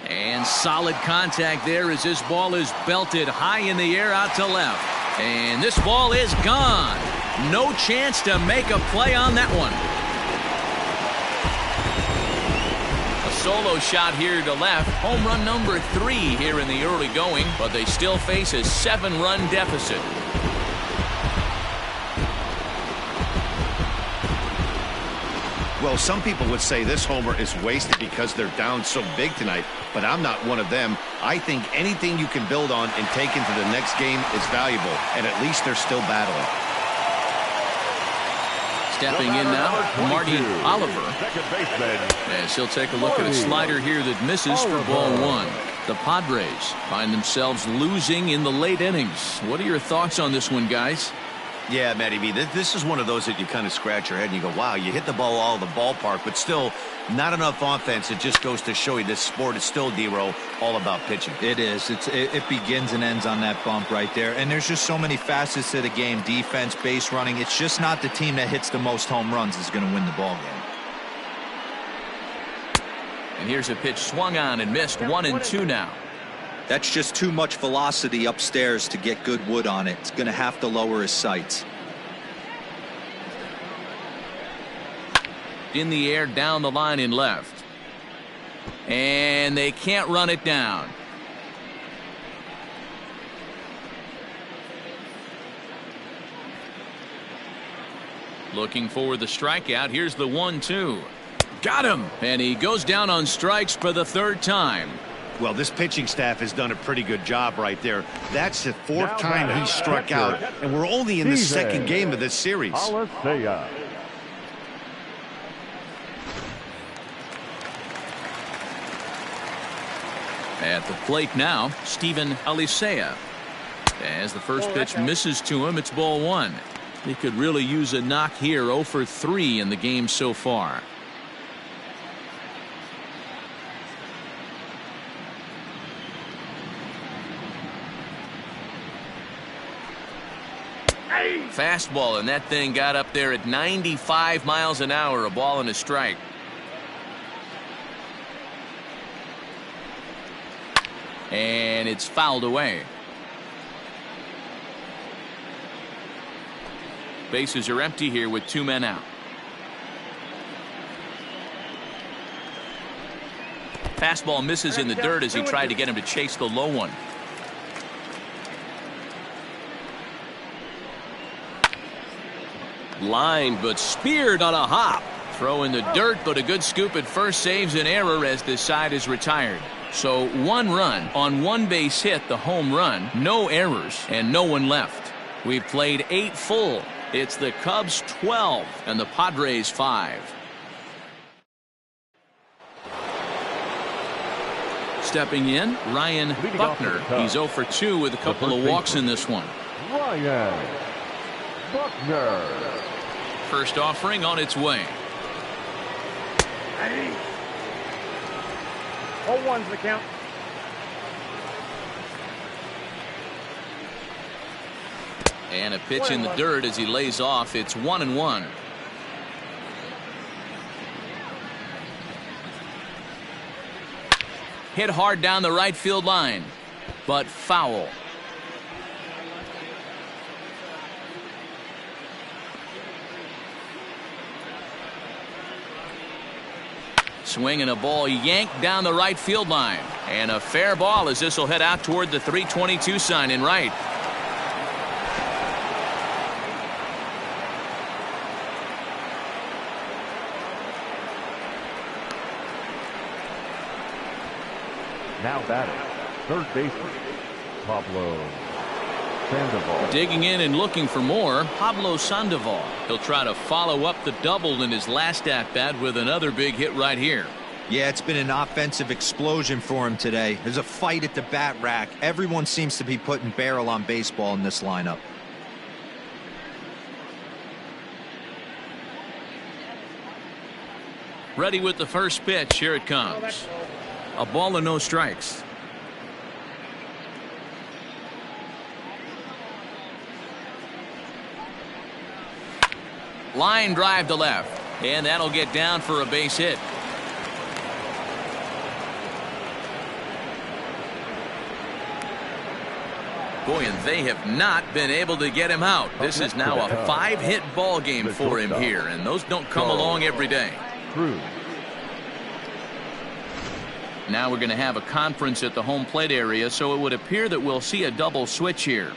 And solid contact there as this ball is belted high in the air out to left. And this ball is gone. No chance to make a play on that one. A solo shot here to left. Home run number 3 here in the early going, but they still face a 7-run deficit. Well, some people would say this homer is wasted because they're down so big tonight, but I'm not one of them. I think anything you can build on and take into the next game is valuable, and at least they're still battling. Stepping in now, Marty Oliver. As he'll take a look at a slider here that misses for ball 1. The Padres find themselves losing in the late innings. What are your thoughts on this one, guys? Yeah, Matty B, this is one of those that you kind of scratch your head and you go, wow, you hit the ball all the ballpark, but still not enough offense. It just goes to show you this sport is still, D-Row, all about pitching. It is. It begins and ends on that bump right there. And there's just so many facets to the game. Defense, base running. It's just not the team that hits the most home runs is going to win the ball game. And here's a pitch swung on and missed. 1-2 now. That's just too much velocity upstairs to get good wood on it. It's going to have to lower his sights. In the air, down the line in left. And they can't run it down. Looking for the strikeout. Here's the 1-2. Got him. And he goes down on strikes for the 3rd time. Well, this pitching staff has done a pretty good job right there. That's the 4th time he struck out, and we're only in the 2nd game of this series. At the plate now, Steven Alisea. As the first pitch misses to him, it's ball 1. He could really use a knock here. 0 for 3 in the game so far. Fastball, and that thing got up there at 95 miles an hour. A ball and a strike. And it's fouled away. Bases are empty here with 2 men out. Fastball misses in the dirt as he tried to get him to chase the low one. Lined but speared on a hop. Throw in the dirt, but a good scoop at first saves an error as this side is retired. So 1 run on 1 base hit, the home run, no errors, and no one left. We've played 8 full. It's the Cubs 12 and the Padres 5. Stepping in, Ryan Buckner. He's 0 for 2 with a couple of walks in this one. Ryan Buckner. First offering on its way. 0-1's the count. And a pitch in the dirt as he lays off. It's 1-1. Hit hard down the right field line, but foul. Swinging a ball yanked down the right field line. And a fair ball as this will head out toward the 322 sign in right. Now batting, third baseman, Pablo Sandoval. Digging in and looking for more, Pablo Sandoval. He'll try to follow up the double in his last at-bat with another big hit right here. Yeah, it's been an offensive explosion for him today. There's a fight at the bat rack. Everyone seems to be putting barrel on baseball in this lineup. Ready with the first pitch. Here it comes. A ball and no strikes. Line drive to left. And that'll get down for a base hit. Boy, and they have not been able to get him out. This is now a 5-hit ball game for him here, and those don't come along every day. Now we're going to have a conference at the home plate area, so it would appear that we'll see a double switch here.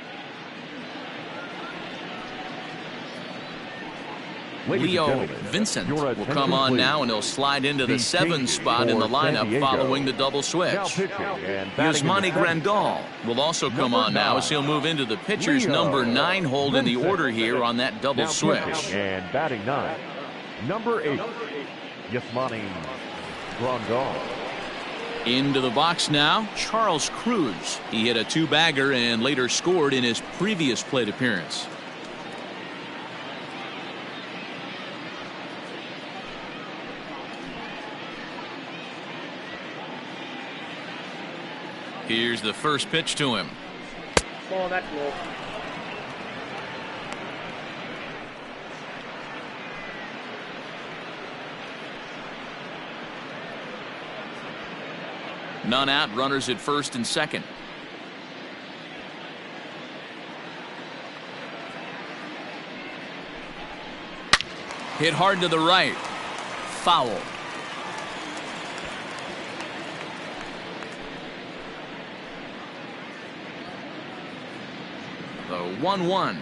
Leo Vincent will come on now, and he'll slide into the 7 spot in the lineup following the double switch. Yasmani Grandal will also come on now as he'll move into the pitcher's number 9 hold in the order here on that double switch. And batting 9, number 8, Yasmani Grandal. Into the box now, Charles Cruz. He hit a 2-bagger and later scored in his previous plate appearance. Here's the first pitch to him. Ball, that's low. None out, runners at first and second. Hit hard to the right. Foul. The 1-1.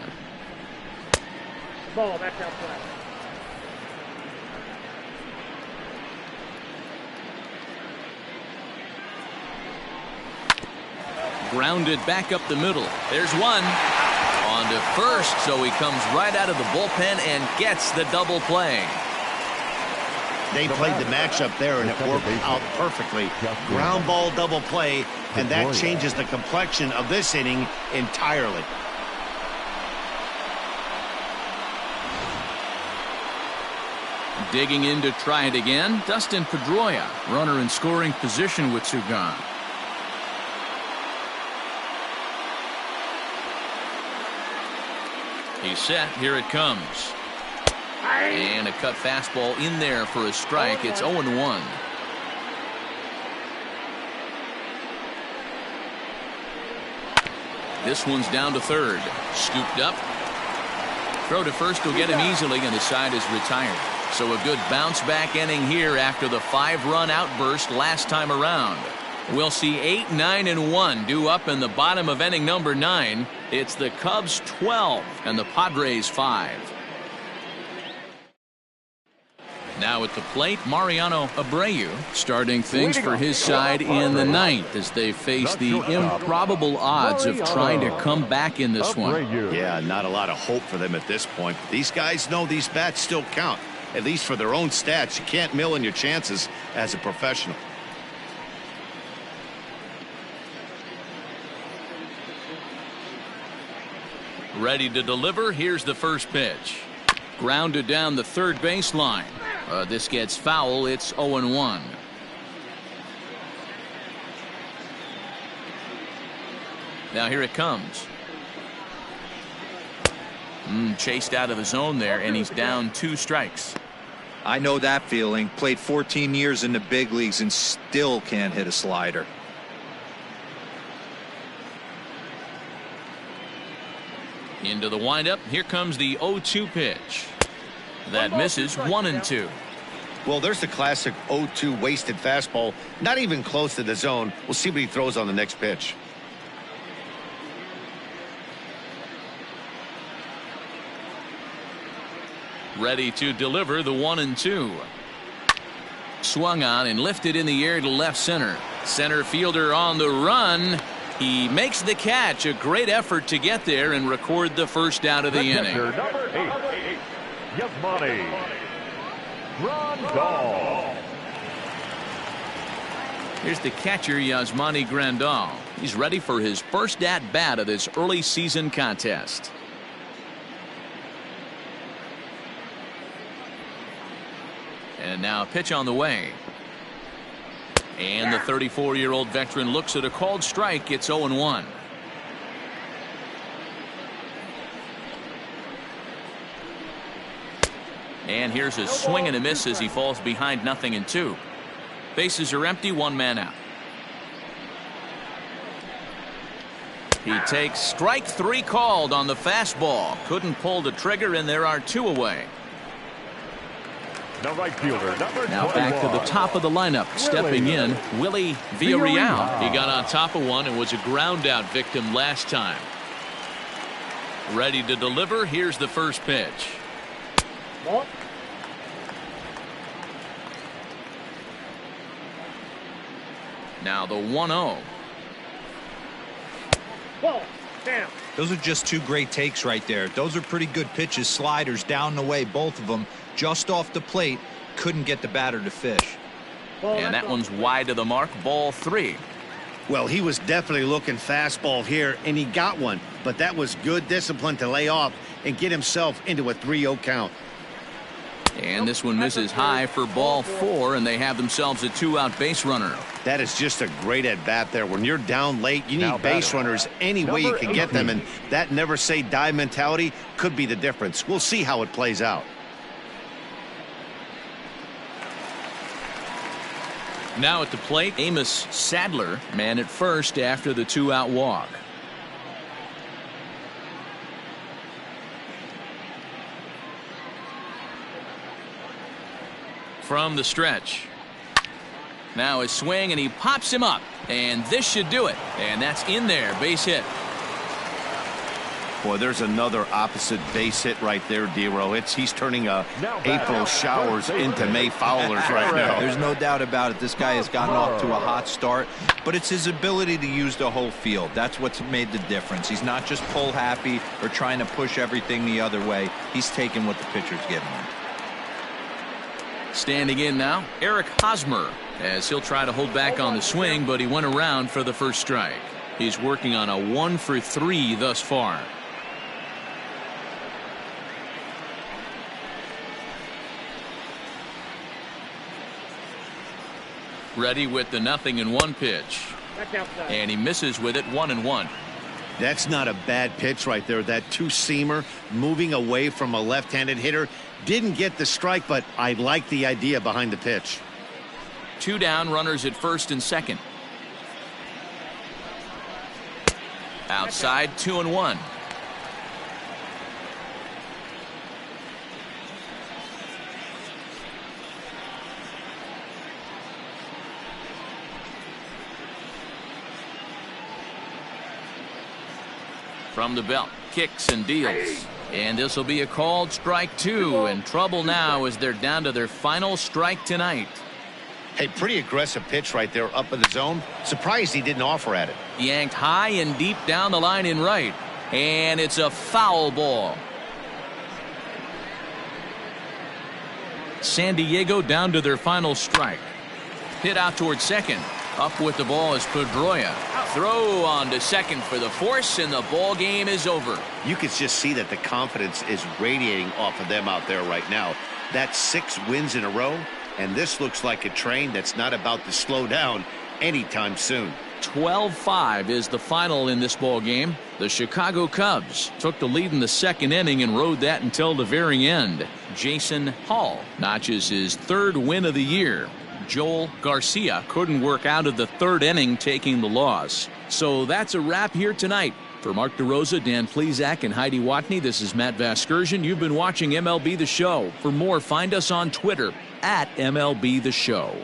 Ball, that's outside. Grounded back up the middle. There's one. On to first, so he comes right out of the bullpen and gets the double play. They played the matchup there, and it worked out perfectly. Ground ball double play, and that changes the complexion of this inning entirely. Digging in to try it again, Dustin Pedroia, runner in scoring position with 2 gone. He's set. Here it comes. And a cut fastball in there for a strike. It's 0-1. This one's down to third. Scooped up. Throw to first will get him easily, and the side is retired. So a good bounce back inning here after the 5-run outburst last time around. We'll see 8, 9, and 1 due up in the bottom of inning number 9. It's the Cubs 12 and the Padres 5. Now at the plate, Mariano Abreu starting things for his side in the 9th as they face the improbable odds of trying to come back in this one. Yeah, not a lot of hope for them at this point. These guys know these bats still count, at least for their own stats. You can't mill in your chances as a professional. Ready to deliver. Here's the first pitch. Grounded down the third baseline. This gets foul. It's 0-1. Now here it comes. Chased out of the zone there, and he's down 2 strikes. I know that feeling. Played 14 years in the big leagues and still can't hit a slider. Into the windup. Here comes the 0-2 pitch. That misses. 1-2. Well, there's the classic 0-2 wasted fastball. Not even close to the zone. We'll see what he throws on the next pitch. Ready to deliver the 1-2. Swung on and lifted in the air to left center. Center fielder on the run. He makes the catch. A great effort to get there and record the first out of the inning. Number 8, Yasmani Grandal. Here's the catcher, Yasmani Grandal. He's ready for his first at-bat of this early season contest. And now a pitch on the way. And the 34-year-old veteran looks at a called strike. It's 0-1. And here's a swing and a miss as he falls behind 0-2. Bases are empty, 1 man out. He takes strike 3 called on the fastball. Couldn't pull the trigger, and there are 2 away. The right fielder, number 21. Now back to the top of the lineup. Stepping in, Willie Villarreal. He got on top of one and was a ground out victim last time. Ready to deliver. Here's the first pitch. Ball. Now the 1-0. Ball. Down. Those are just 2 great takes right there. Those are pretty good pitches. Sliders down the way, both of them. Just off the plate. Couldn't get the batter to fish. Ball, And that that's one's wide of the mark. Ball 3. Well, he was definitely looking fastball here, and he got one. But that was good discipline to lay off and get himself into a 3-0 count. And this one misses high for ball 4, and they have themselves a 2-out base runner. That is just a great at-bat there. When you're down late, you Now need base batting. runners any way you can get them, and that never-say-die mentality could be the difference. We'll see how it plays out. Now at the plate, Amos Sadler, man at first after the 2-out walk. From the stretch. Now a swing, and he pops him up. And this should do it. And that's in there. Base hit. Boy, there's another opposite base hit right there, D-Row. He's turning April showers into May Fowlers right now. There's no doubt about it. This guy has gotten off to a hot start, but it's his ability to use the whole field. That's what's made the difference. He's not just pull happy or trying to push everything the other way. He's taking what the pitcher's giving him. Standing in now, Eric Hosmer, as he'll try to hold back on the swing, but he went around for the first strike. He's working on a 1-for-3 thus far. Ready with the 0-1 pitch. That's outside. And he misses with it, 1-1. That's not a bad pitch right there. That 2-seamer moving away from a left-handed hitter. Didn't get the strike, but I like the idea behind the pitch. 2 down, runners at first and second. Outside, 2-1. From the belt, kicks and deals. And this will be a called strike 2. And trouble now as they're down to their final strike tonight. Hey, pretty aggressive pitch right there up in the zone. Surprised he didn't offer at it. Yanked high and deep down the line in right. And it's a foul ball. San Diego down to their final strike. Hit out towards second. Up with the ball is Pedroia. Throw on to second for the force, and the ball game is over. You could just see that the confidence is radiating off of them out there right now. That's 6 wins in a row, and this looks like a train that's not about to slow down anytime soon. 12-5 is the final in this ball game. The Chicago Cubs took the lead in the second inning and rode that until the very end. Jason Hall notches his 3rd win of the year. Joel Garcia couldn't work out of the 3rd inning, taking the loss. So that's a wrap here tonight. For Mark DeRosa, Dan Plesac, and Heidi Watney, this is Matt Vasgersian. You've been watching MLB The Show. For more, find us on Twitter @MLB The Show.